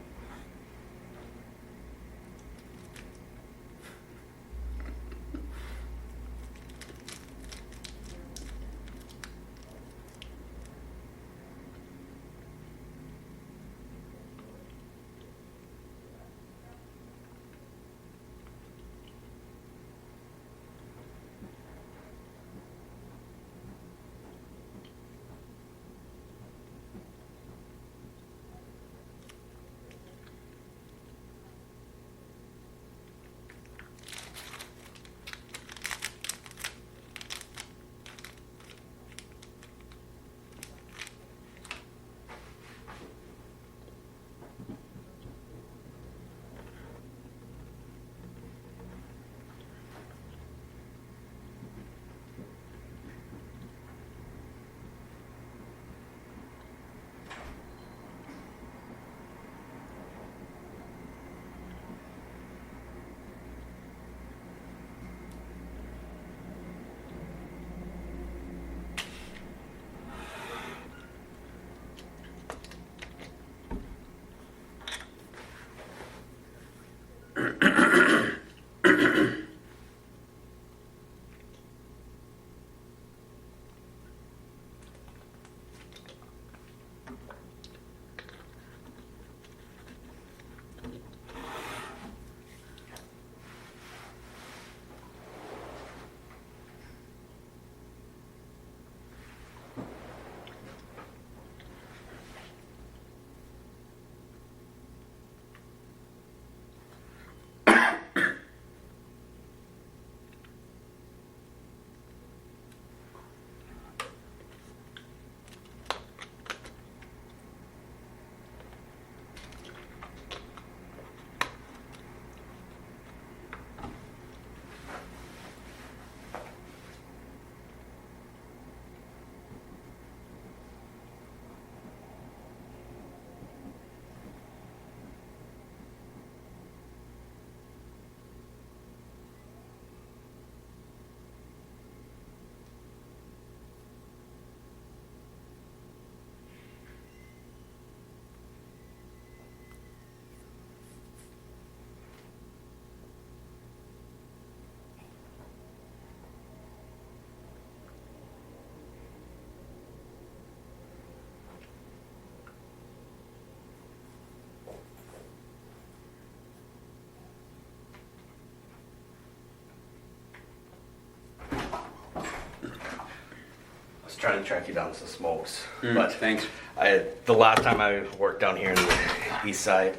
Trying to track you down some smokes, but Thanks. The last time I worked down here in the east side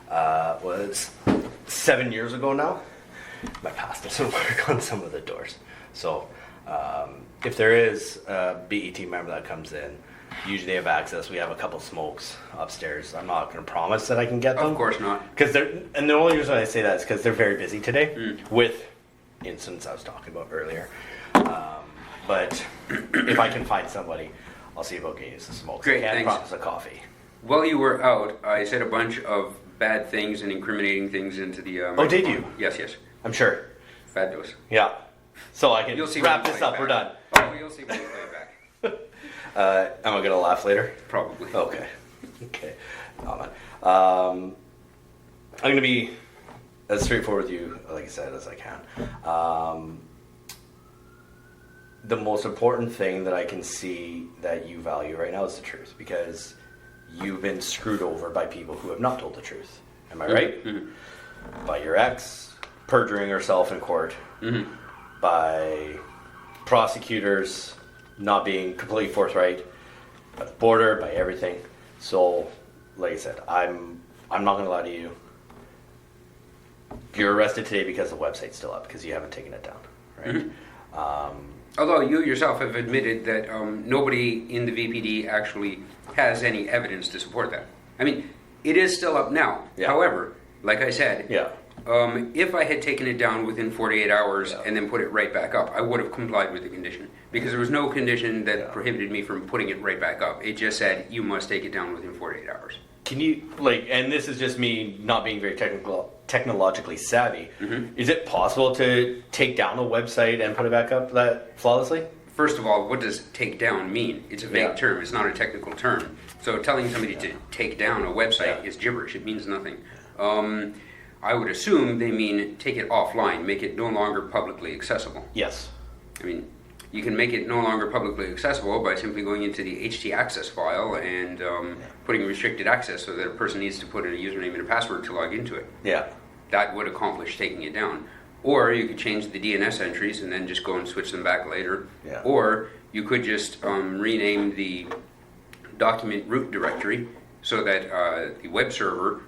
was 7 years ago now. My past doesn't work on some of the doors, so if there is a BET member that comes in, usually they have access. We have a couple smokes upstairs. I'm not going to promise that I can get them. Of course not. Because and the only reason I say that is because they're very busy today with incidents I was talking about earlier. But if I can find somebody, I'll see about getting you some smokes. Great, I can't thanks. promise a coffee. While you were out, I said a bunch of bad things and incriminating things into the. Oh, did you? Yes, yes. I'm sure. Fabulous. Yeah. So I can You'll see wrap when you this play up. it We're back. done. Oh, you'll see when you play it back. Am I gonna laugh later? Probably. Okay. Okay. Oh, man. I'm gonna be as straightforward with you, like I said, as I can. The most important thing that I can see that you value right now is the truth, because you've been screwed over by people who have not told the truth. Am I right? Mm-hmm. By your ex perjuring herself in court, by prosecutors not being completely forthright, by the border, by everything. So, like I said, I'm not going to lie to you. You're arrested today because the website's still up, because you haven't taken it down, right? Although you yourself have admitted that nobody in the VPD actually has any evidence to support that. I mean, it is still up now. Yeah. However, like I said, Yeah. if I had taken it down within 48 hours and then put it right back up, I would have complied with the condition. Because there was no condition that prohibited me from putting it right back up. It just said, you must take it down within 48 hours. Can you, and this is just me not being very technologically savvy, is it possible to take down a website and put it back up that flawlessly? first of all, what does take down mean? It's a vague Yeah. term. It's not a technical term. So telling somebody to take down a website Yeah. is gibberish. It means nothing. I would assume they mean take it offline, make it no longer publicly accessible. Yes. I mean, you can make it no longer publicly accessible by simply going into the htaccess file and putting restricted access so that a person needs to put in a username and a password to log into it. Yeah. That would accomplish taking it down. Or you could change the DNS entries and then just go and switch them back later. Yeah. Or you could just rename the document root directory so that the web server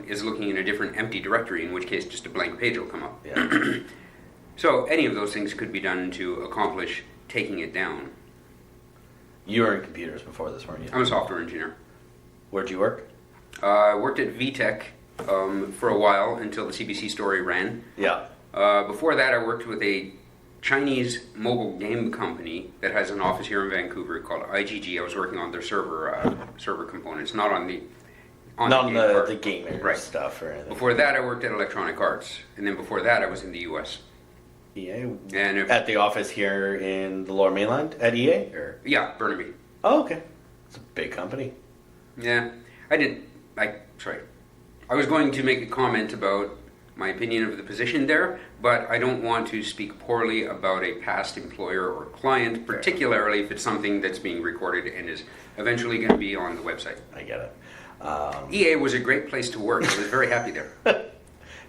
is looking in a different empty directory, in which case just a blank page will come up. Yeah. So any of those things could be done to accomplish taking it down. You were in computers before this, weren't you? I'm a software engineer. Where'd you work? I worked at VTech for a while until the CBC story ran. Yeah. Before that, I worked with a Chinese mobile game company that has an office here in Vancouver called IGG. I was working on their server components, not on the Not game part. the gamer Right. stuff or anything. Before that, I worked at Electronic Arts, and then before that, I was in the U.S. EA? And At the office here in the Lower Mainland at EA? Or? yeah, Burnaby. Oh, okay. It's a big company. Yeah, I was going to make a comment about my opinion of the position there, but I don't want to speak poorly about a past employer or client, particularly if it's something that's being recorded and is eventually going to be on the website. I get it. EA was a great place to work. I was very happy there.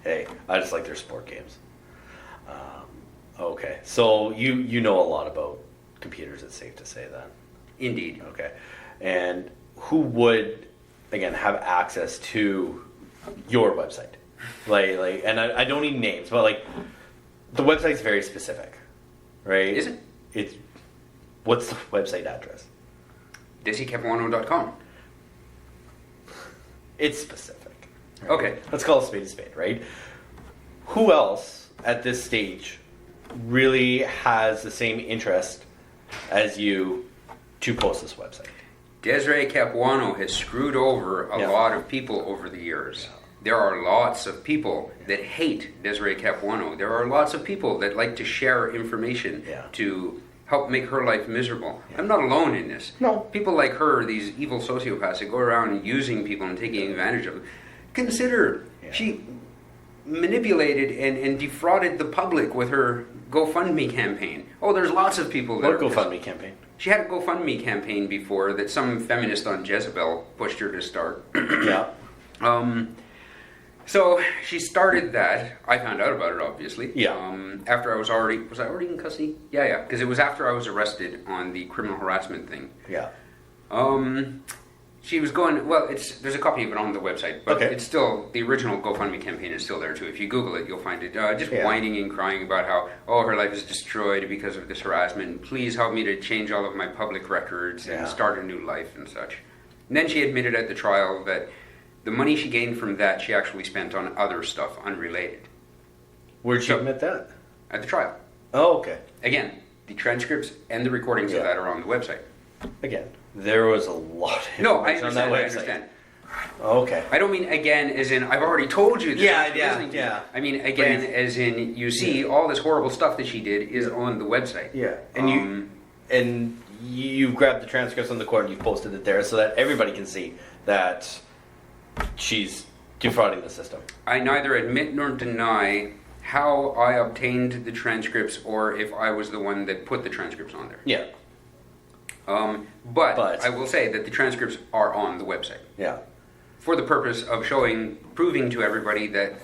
Hey, I just like their sport games. Okay, so you know a lot about computers, it's safe to say then. Indeed. Okay. And who would, again, have access to your website? Like, and I don't need names, but like, the website's very specific, right? Is it? It's, what's the website address? DesiCapuano.com. It's specific. Right? Okay. Let's call a spade, right? Who else at this stage really has the same interest as you to post this website? Desiree Capuano has screwed over a lot of people over the years. There are lots of people that hate Desiree Capuano. There are lots of people that like to share information to help make her life miserable. I'm not alone in this. No. People like her, these evil sociopaths that go around using people and taking advantage of them. Consider, she manipulated and defrauded the public with her GoFundMe campaign. Oh, there's lots of people that What GoFundMe campaign? She had a GoFundMe campaign before that some feminist on Jezebel pushed her to start. Yeah. So she started that. I found out about it, obviously. Yeah. After I was I already in custody? Yeah, because it was after I was arrested on the criminal harassment thing. Yeah. She was going, there's a copy of it on the website, but Okay. it's still, the original GoFundMe campaign is still there too. If you Google it, you'll find it. Just whining and crying about how, her life is destroyed because of this harassment. Please help me to change all of my public records and start a new life and such. And then she admitted at the trial that the money she gained from that, she actually spent on other stuff unrelated. Where'd you admit that? At the trial. Oh, okay. Again, the transcripts and the recordings of that are on the website. Again, there was a lot of information No, I on that understand. website. I understand. Okay. I don't mean again as in I've already told you this. Yeah. I mean again as in you see all this horrible stuff that she did is on the website. Yeah. And you grabbed the transcripts on the court and you posted it there so that everybody can see that she's defrauding the system. I neither admit nor deny how I obtained the transcripts or if I was the one that put the transcripts on there. Yeah. But I will say that the transcripts are on the website. Yeah. For the purpose of proving to everybody that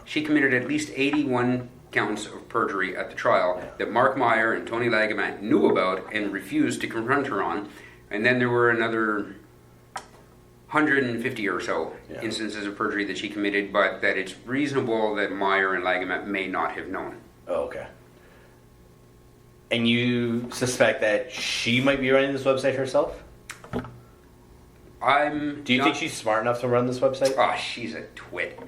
she committed at least 81 counts of perjury at the trial that Mark Meyer and Tony Lagamat knew about and refused to confront her on. And then there were another 150 or so instances of perjury that she committed, but that it's reasonable that Meyer and Lagamat may not have known. Oh, okay. And you suspect that she might be running this website herself? Do you think she's smart enough to run this website? Oh, she's a twit.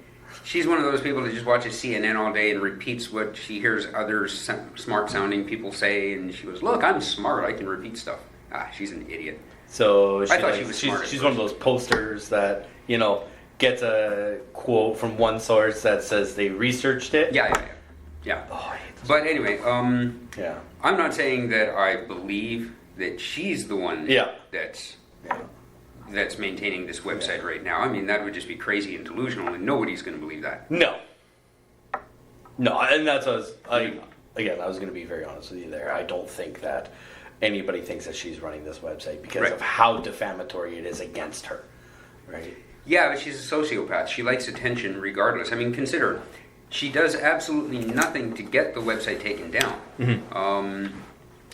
She's one of those people that just watches CNN all day and repeats what she hears other smart-sounding people say, and she goes, "Look, I'm smart. I can repeat stuff." She's an idiot. So I thought she was smart. She's one of those posters that gets a quote from one source that says they researched it. Yeah. Oh, I hate But anyway, Yeah. I'm not saying that I believe that she's the one Yeah. that's maintaining this website right now. I mean, that would just be crazy and delusional, and nobody's going to believe that. No. No, and that's what I was going to be very honest with you there. I don't think that anybody thinks that she's running this website because of how defamatory it is against her, right? Yeah, but she's a sociopath. She likes attention regardless. I mean, consider, she does absolutely nothing to get the website taken down. Mm-hmm.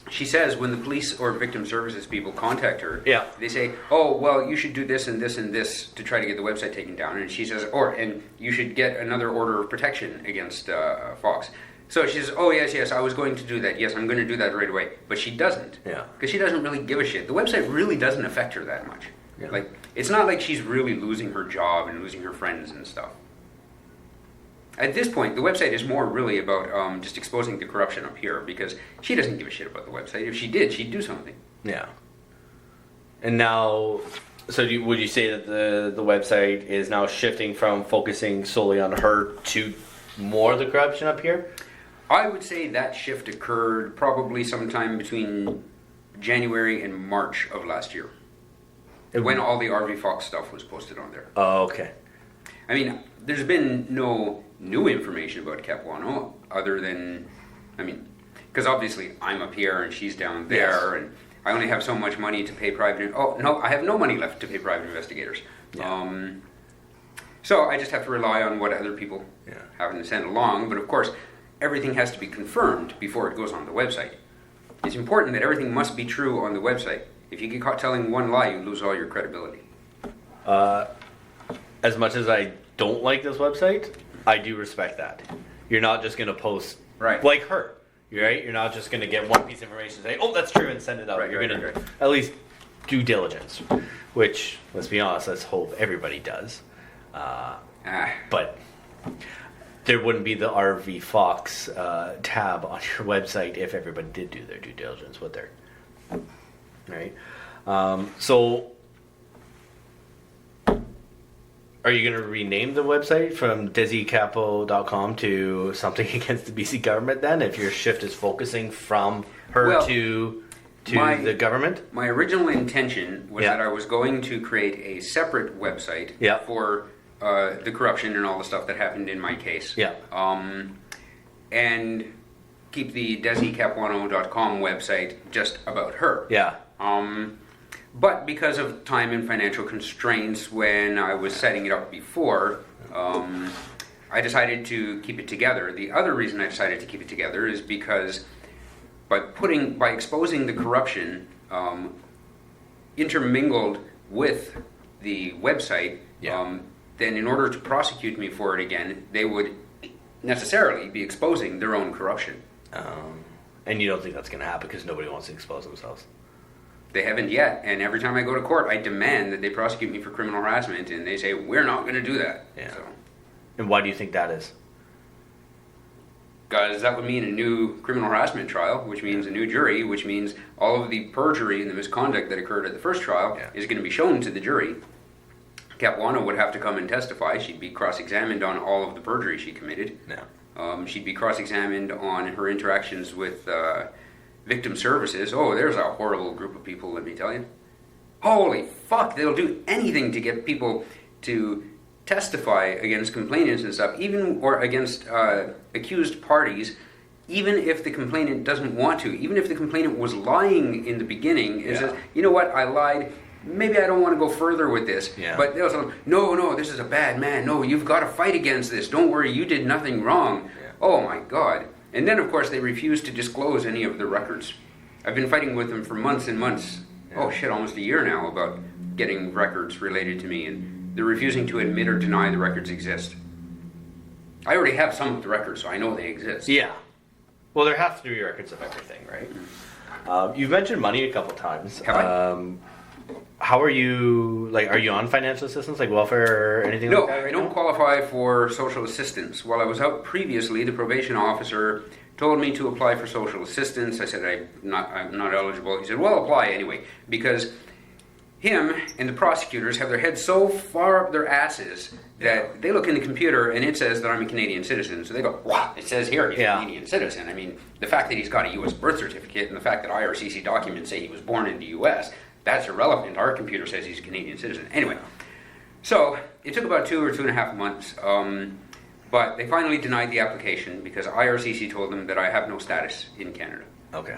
She says when the police or victim services people contact her, they say, oh, well, you should do this and this and this to try to get the website taken down. And she says, and you should get another order of protection against Fox. So she says, oh, yes, I was going to do that. Yes, I'm going to do that right away. But she doesn't. Yeah. Because she doesn't really give a shit. The website really doesn't affect her that much. Yeah. Like, it's not like she's really losing her job and losing her friends and stuff. At this point, the website is more really about just exposing the corruption up here, because she doesn't give a shit about the website. If she did, she'd do something. Yeah. And now, so would you say that the website is now shifting from focusing solely on her to more of the corruption up here? I would say that shift occurred probably sometime between January and March of last year, when all the RV Fox stuff was posted on there. Oh, okay. I mean, there's been no new information about Capuano other than, because obviously I'm up here and she's down there, and I only have so much money to pay private. I have no money left to pay private investigators. Yeah. So I just have to rely on what other people have to send along. But of course, everything has to be confirmed before it goes on the website. It's important that everything must be true on the website. If you get caught telling one lie, you lose all your credibility. As much as I don't like this website, I do respect that. You're not just going to post like her, right? You're not just going to get one piece of information and say, oh, that's true, and send it out. You're going to at least due diligence, which, let's be honest, let's hope everybody does. But there wouldn't be the RV Fox tab on your website if everybody did do their due diligence, would there? Right? So are you going to rename the website from desicapo.com to something against the BC government then, if your shift is focusing from her to the government? My original intention was that I was going to create a separate website for the corruption and all the stuff that happened in my case. And keep the desicapuano.com website just about her. But because of time and financial constraints when I was setting it up before, I decided to keep it together. The other reason I decided to keep it together is because by exposing the corruption intermingled with the website, then in order to prosecute me for it again, they would necessarily be exposing their own corruption. And you don't think that's going to happen because nobody wants to expose themselves? They haven't yet, and every time I go to court, I demand that they prosecute me for criminal harassment, and they say, we're not going to do that. So. And why do you think that is? Because that would mean a new criminal harassment trial, which means a new jury, which means all of the perjury and the misconduct that occurred at the first trial is going to be shown to the jury. Capuano would have to come and testify. She'd be cross-examined on all of the perjury she committed. She'd be cross-examined on her interactions with victim services. Oh, there's a horrible group of people, let me tell you. Holy fuck, they'll do anything to get people to testify against complainants and stuff, or against accused parties, even if the complainant doesn't want to, even if the complainant was lying in the beginning and says, you know what, I lied, maybe I don't want to go further with this. But they'll say, no, this is a bad man, no, you've got to fight against this, don't worry, you did nothing wrong. Oh my God. And then, of course, they refuse to disclose any of the records. I've been fighting with them for months and months. Almost a year now, about getting records related to me, and they're refusing to admit or deny the records exist. I already have some of the records, so I know they exist. Well, there have to be records of everything, right? You've mentioned money a couple times. Have I? How are you, are you on financial assistance, like welfare or anything like that? No, I don't qualify for social assistance. While I was out previously, the probation officer told me to apply for social assistance. I said, I'm not eligible. He said, well, apply anyway, because him and the prosecutors have their heads so far up their asses that they look in the computer and it says that I'm a Canadian citizen. So they go, wow, it says here he's a Canadian citizen. I mean, the fact that he's got a U.S. birth certificate and the fact that IRCC documents say he was born in the U.S., that's irrelevant. Our computer says he's a Canadian citizen. Anyway, so it took about 2 or 2.5 months, but they finally denied the application because IRCC told them that I have no status in Canada. Okay.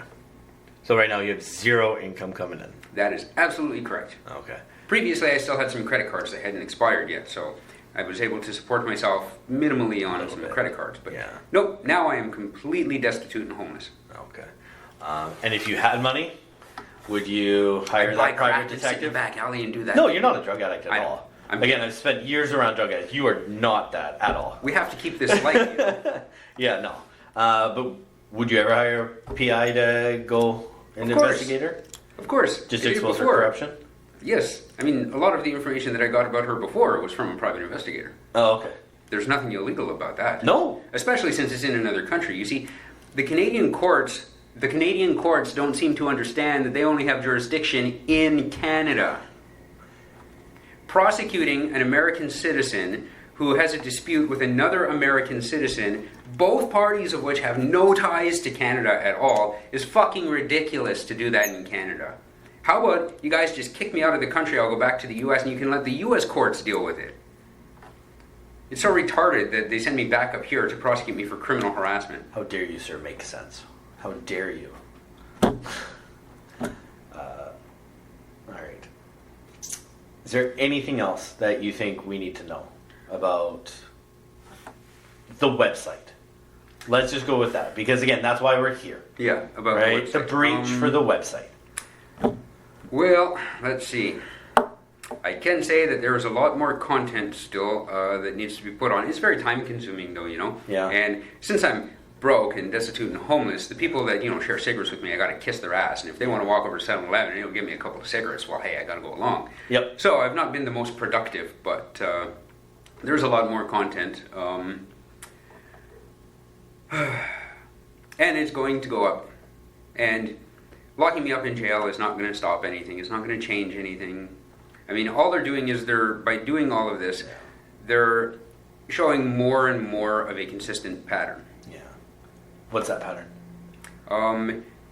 So right now you have zero income coming in. That is absolutely correct. Okay. Previously, I still had some credit cards that hadn't expired yet, so I was able to support myself minimally on some credit cards. But nope, now I am completely destitute and homeless. Okay. And if you had money, would you hire that private detective? Sit in the back alley and do that. No, you're not a drug addict at all. Again, I've spent years around drug addicts. You are not that at all. We have to keep this light. Yeah, no. But would you ever hire a PI to go an investigator? Of course. Just to expose her corruption? Yes. I mean, a lot of the information that I got about her before was from a private investigator. Oh, okay. There's nothing illegal about that. No. Especially since it's in another country. You see, the Canadian courts don't seem to understand that they only have jurisdiction in Canada. Prosecuting an American citizen who has a dispute with another American citizen, both parties of which have no ties to Canada at all, is fucking ridiculous to do that in Canada. How about you guys just kick me out of the country, I'll go back to the US and you can let the US courts deal with it. It's so retarded that they send me back up here to prosecute me for criminal harassment. How dare you, sir, make sense? How dare you? Alright. Is there anything else that you think we need to know about the website? Let's just go with that, because again, that's why we're here. Yeah, about right? the The breach for the website. Well, let's see. I can say that there is a lot more content still that needs to be put on. It's very time consuming though, you know? Yeah. And since I'm broke and destitute and homeless, the people that, you know, share cigarettes with me, I gotta kiss their ass. And if they want to walk over to 7-Eleven and you know, give me a couple of cigarettes, well, hey, I gotta go along. Yep. So I've not been the most productive, but there's a lot more content. And it's going to go up. And locking me up in jail is not going to stop anything. It's not going to change anything. I mean, all they're doing is by doing all of this, they're showing more and more of a consistent pattern. Yeah. What's that pattern?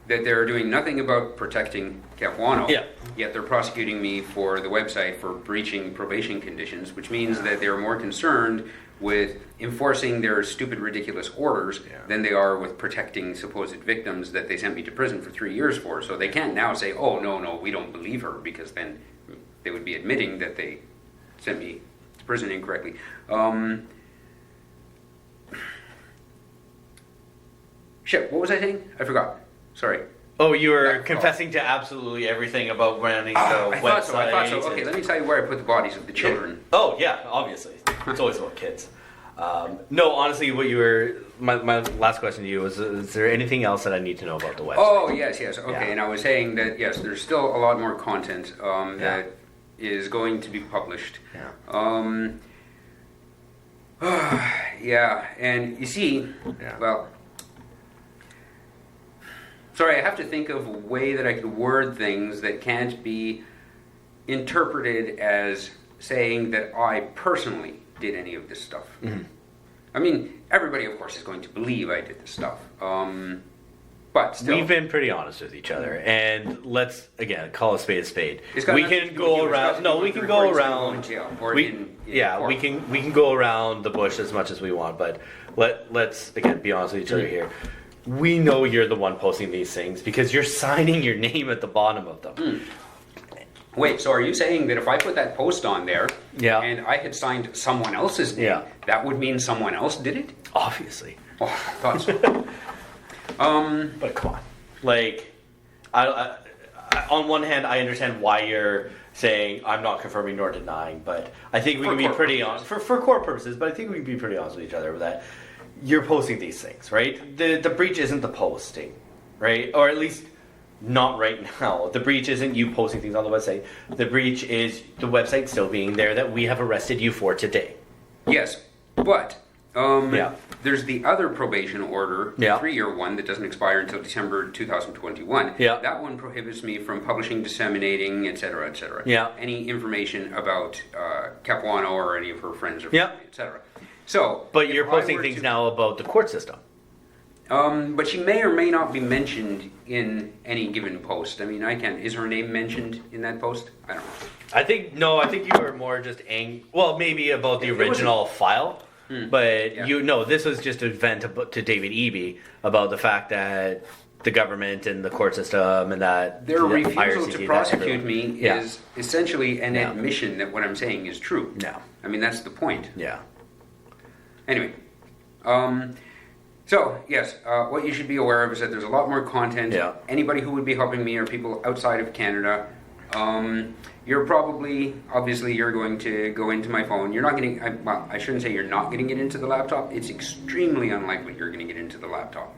That they're doing nothing about protecting Capuano. Yeah. Yet they're prosecuting me for the website for breaching probation conditions, which means that they're more concerned with enforcing their stupid, ridiculous orders than they are with protecting supposed victims that they sent me to prison for 3 years for. So they can't now say, oh, no, we don't believe her, because then they would be admitting that they sent me to prison incorrectly. Shit, what was I saying? I forgot. Sorry. Oh, you were confessing to absolutely everything about running the I website. thought so. Okay, let me tell you where I put the bodies of the children. Oh, yeah, obviously. It's always about kids. No, honestly, my last question to you was, is there anything else that I need to know about the website? Oh, yes. Okay, Yeah. and I was saying that, yes, there's still a lot more content that is going to be published. Yeah. Yeah, and you see, well, sorry, I have to think of a way that I could word things that can't be interpreted as saying that I personally did any of this stuff. Mm-hmm. I mean, everybody, of course, is going to believe I did this stuff. But still, We've been pretty honest with each other, and let's again call a spade a spade. It's got We nothing can to do go with you. around. It's No, got we nothing can to do go with around. in jail or We in court. we can go around the bush as much as we want, but let's again be honest with each other here. We know you're the one posting these things because you're signing your name at the bottom of them. Wait, so are you saying that if I put that post on there Yeah. and I had signed someone else's name, Yeah. that would mean someone else did it? Obviously. Oh, I thought so. But come on, like, I on one hand, I understand why you're saying I'm not confirming nor denying, but I think we For can be court pretty purposes. honest for court purposes. But I think we can be pretty honest with each other with that. You're posting these things, right? The breach isn't the posting, right? Or at least not right now. The breach isn't you posting things on the website. The breach is the website still being there that we have arrested you for today. Yes, but Yeah. There's the other probation order, the Yeah. 3-year one that doesn't expire until December 2021. Yeah. That one prohibits me from publishing, disseminating, etc., etc. Yeah. Any information about Capuano or any of her friends or Yeah. family, etc. So, But if you're I posting were things to- now about the court system. But she may or may not be mentioned in any given post. I mean, I can't. Is her name mentioned in that post? I don't know. I think you were more just well, maybe about the It wasn't- original file, but Yeah. this was just an event to David Eby about the fact that the government and the court system and that Their the refusal IRCC, to that prosecute everyone- me Yeah. is essentially an Yeah. admission that what I'm saying is true. Yeah. I mean, that's the point. Yeah. Anyway, so yes, what you should be aware of is that there's a lot more content. Yeah. Anybody who would be helping me are people outside of Canada. You're obviously, you're going to go into my phone. You're not getting, I shouldn't say you're not getting it into the laptop. It's extremely unlikely you're going to get into the laptop.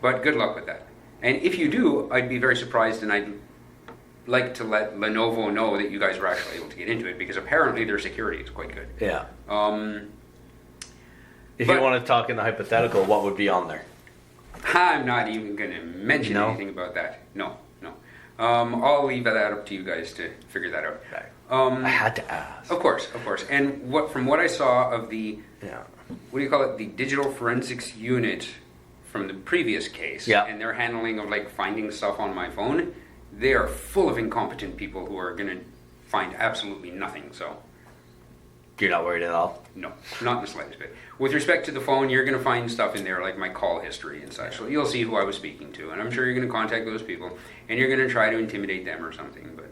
But good luck with that. And if you do, I'd be very surprised, and I'd like to let Lenovo know that you guys were actually able to get into it, because apparently their security is quite good. Yeah. If But- you want to talk in the hypothetical, what would be on there? I'm not even going to mention No? anything about that. No. I'll leave that up to you guys to figure that out. I had to ask. Of course. And from what I saw of the, Yeah. what do you call it, the digital forensics unit from the previous case, Yeah. and their handling of like finding stuff on my phone, they are full of incompetent people who are going to find absolutely nothing. So You're not worried at all? no, not in the slightest bit. With respect to the phone, you're going to find stuff in there like my call history and such. So you'll see who I was speaking to, and I'm sure you're going to contact those people, and you're going to try to intimidate them or something. But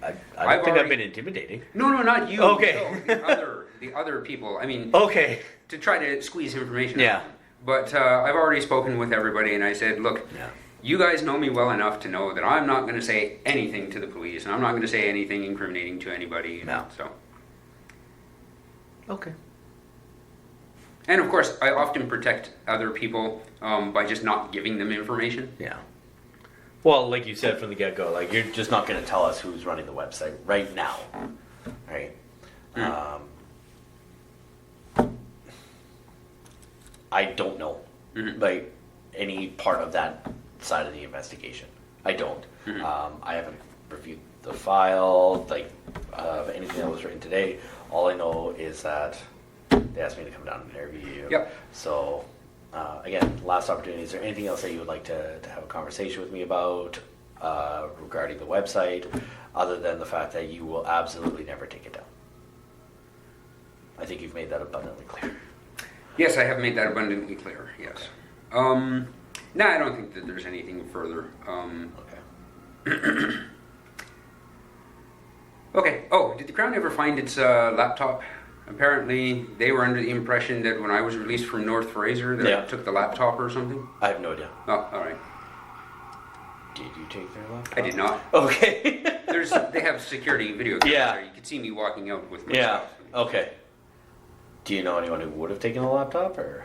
I I've don't think I've already- been intimidating. no, not you. Okay. No, the other people. I mean, Okay. to try to squeeze information. Yeah. Out of them. But I've already spoken with everybody, and I said, look. Yeah. You guys know me well enough to know that I'm not going to say anything to the police, and I'm not going to say anything incriminating to anybody. No. So. Okay. And of course, I often protect other people by just not giving them information. Yeah. Well, like you said from the get-go, like you're just not going to tell us who's running the website right now, right? I don't know, like any part of that side of the investigation. I don't. I haven't reviewed the file, like anything that was written today. All I know is that they asked me to come down and interview you. Yep. So, again, last opportunity. Is there anything else that you would like to have a conversation with me about regarding the website, other than the fact that you will absolutely never take it down? I think you've made that abundantly clear. Yes, I have made that abundantly clear, yes. No, I don't think that there's anything further. Okay. Okay. Oh, did the Crown ever find its laptop? Apparently, they were under the impression that when I was released from North Fraser, that I took the laptop or something. I have no idea. Oh, all right. Did you take their laptop? I did not. Okay. They have security video cameras Yeah. there. You could see me walking out with my Yeah. stuff. Okay. Do you know anyone who would have taken the laptop, or?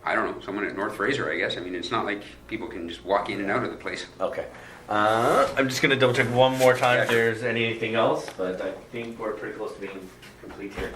I don't know, someone at North Fraser, I guess. I mean, it's not like people can just walk in and out of the place. Okay. I'm just gonna double check one more time if Yeah. there's anything else, but I think we're pretty close to being complete here.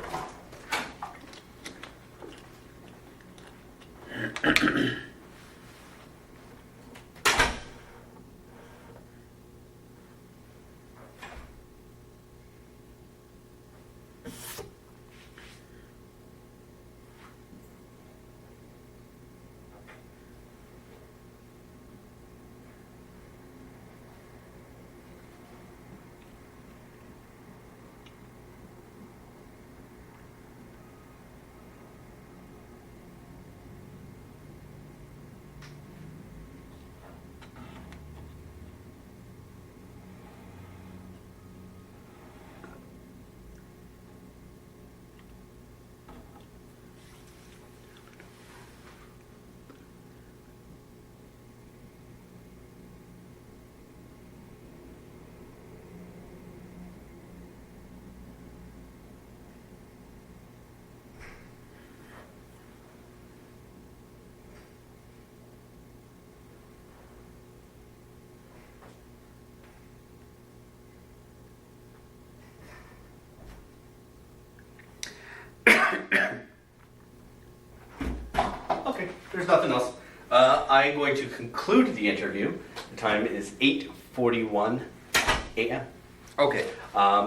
there's nothing else. I'm going to conclude the interview. The time is 8:41 a.m. Okay.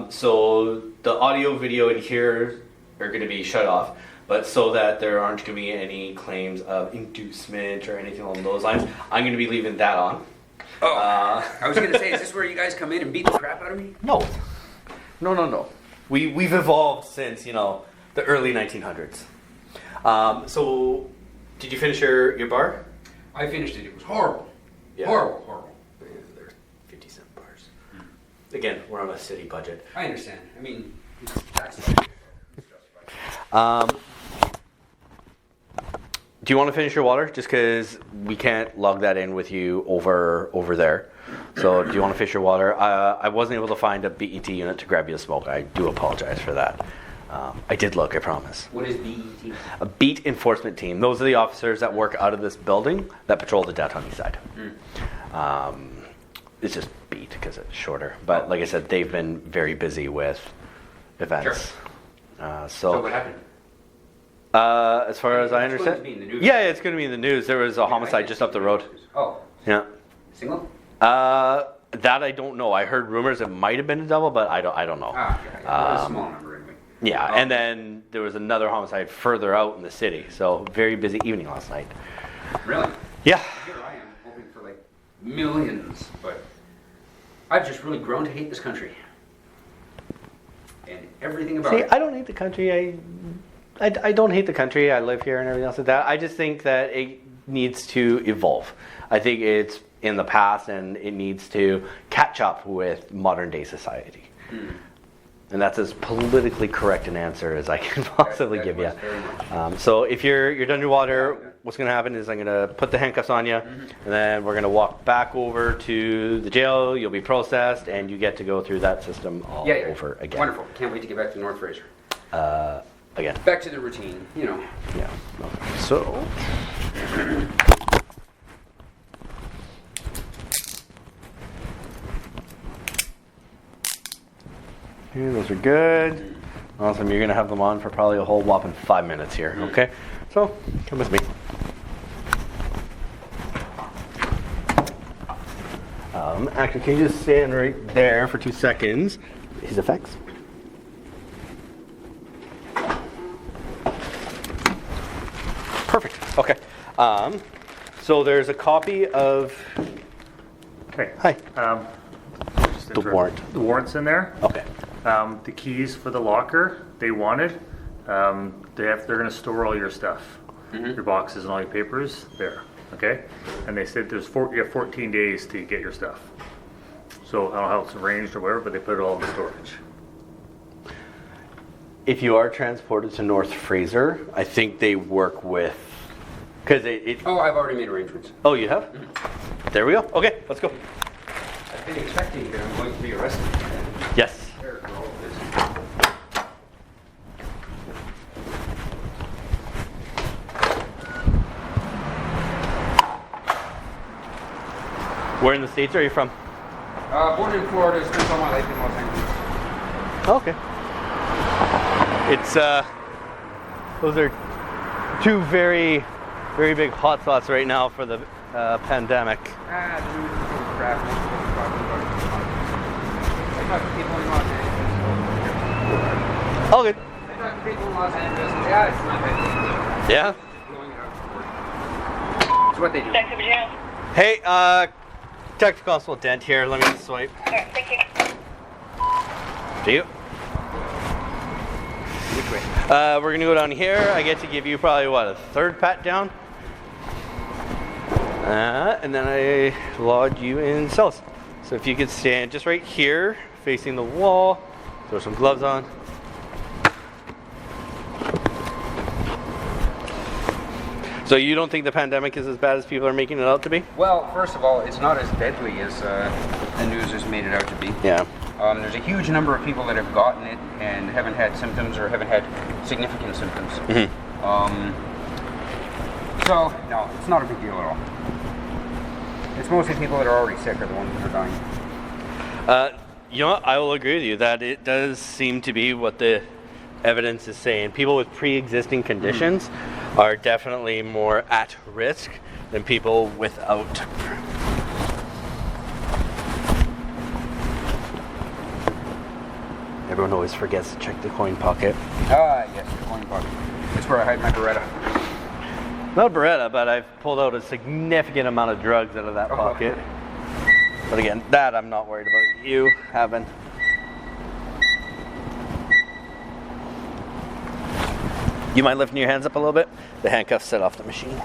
So the audio, video in here are going to be shut off, but so that there aren't going to be any claims of inducement or anything along those lines, I'm going to be leaving that on. Oh, I was going to say, is this where you guys come in and beat the crap out of me? No. We've evolved since, the early 1900s. So, did you finish your bar? I finished it. It was horrible. Yeah. Horrible. They're 50-cent bars. Again, we're on a city budget. I understand. I mean, tax. Do you want to finish your water? Just because we can't log that in with you over there. So do you want to finish your water? I wasn't able to find a BET unit to grab you a smoke. I do apologize for that. I did look, I promise. What is BET? A beat enforcement team. Those are the officers that work out of this building that patrol the downtown east side. It's just beat because it's shorter. But like I said, they've been very busy with events. Sure. So what happened? As far as I understand, going to be in the news. yeah, it's going to be in the news. There was a homicide just up the road. Oh, Yeah. single? That I don't know. I heard rumors it might have been a double, but I don't know. Yeah. What a small number anyway. Yeah, Oh. and then there was another homicide further out in the city. So very busy evening last night. Really? Yeah. Here I am hoping for like millions, but I've just really grown to hate this country and everything about See, it. I don't hate the country. I don't hate the country. I live here and everything else like that. I just think that it needs to evolve. I think it's in the past and it needs to catch up with modern day society. And that's as politically correct an answer as I can possibly That give you. was very much. So if you're done your water, what's going to happen is I'm going to put the handcuffs on you, and then we're going to walk back over to the jail. You'll be processed, and you get to go through that system all over again. Wonderful. Can't wait to get back to North Fraser. Again. Back to the routine, Yeah. Okay. So. Okay, those are good. Awesome. You're going to have them on for probably a whole whopping 5 minutes here. Okay. So come with me. Actually, can you just stand right there for 2 seconds? His effects. Perfect. Okay. So there's a copy of. Okay. Hi. Just The interrupt. warrant. The warrant's in there. Okay. The keys for the locker they wanted. They're going to store all your stuff, your boxes and all your papers there. Okay. And they said you have 14 days to get your stuff. So I don't know how it's arranged or whatever, but they put it all in storage. If you are transported to North Fraser, I think they work with. Because it. Oh, I've already made arrangements. Oh, you have? There we go. Okay, let's go. I've been expecting that I'm going to be arrested. Yes. There for all of this. Where in the States are you from? Born in Florida, spent all my life in Los Angeles. Okay. It's those are two very, very big hotspots right now for the pandemic. The news is full of crap. Most people are talking about it. I talk to people in Los Angeles. All good. I talk to people in Los Angeles and say, it's not that big. Yeah. Blowing it out. It's what they do. Hey, Detective Constable Dent here. Let me just swipe. Alright, thank you. Do you? Which way? We're gonna go down here. I get to give you probably a third pat down, and then I lodge you in cells. So if you could stand just right here, facing the wall, throw some gloves on. So you don't think the pandemic is as bad as people are making it out to be? Well, first of all, it's not as deadly as the news has made it out to be. Yeah. There's a huge number of people that have gotten it and haven't had symptoms or haven't had significant symptoms. So, no, it's not a big deal at all. It's mostly people that are already sick are the ones that are dying. You know what? I will agree with you that it does seem to be what the evidence is saying. People with pre-existing conditions are definitely more at risk than people without. Everyone always forgets to check the coin pocket. Ah, yes, the coin pocket. That's where I hide my Beretta. Not Beretta, but I've pulled out a significant amount of drugs out of that pocket. But again, that I'm not worried about. You haven't. You mind lifting your hands up a little bit? The handcuffs set off the machine.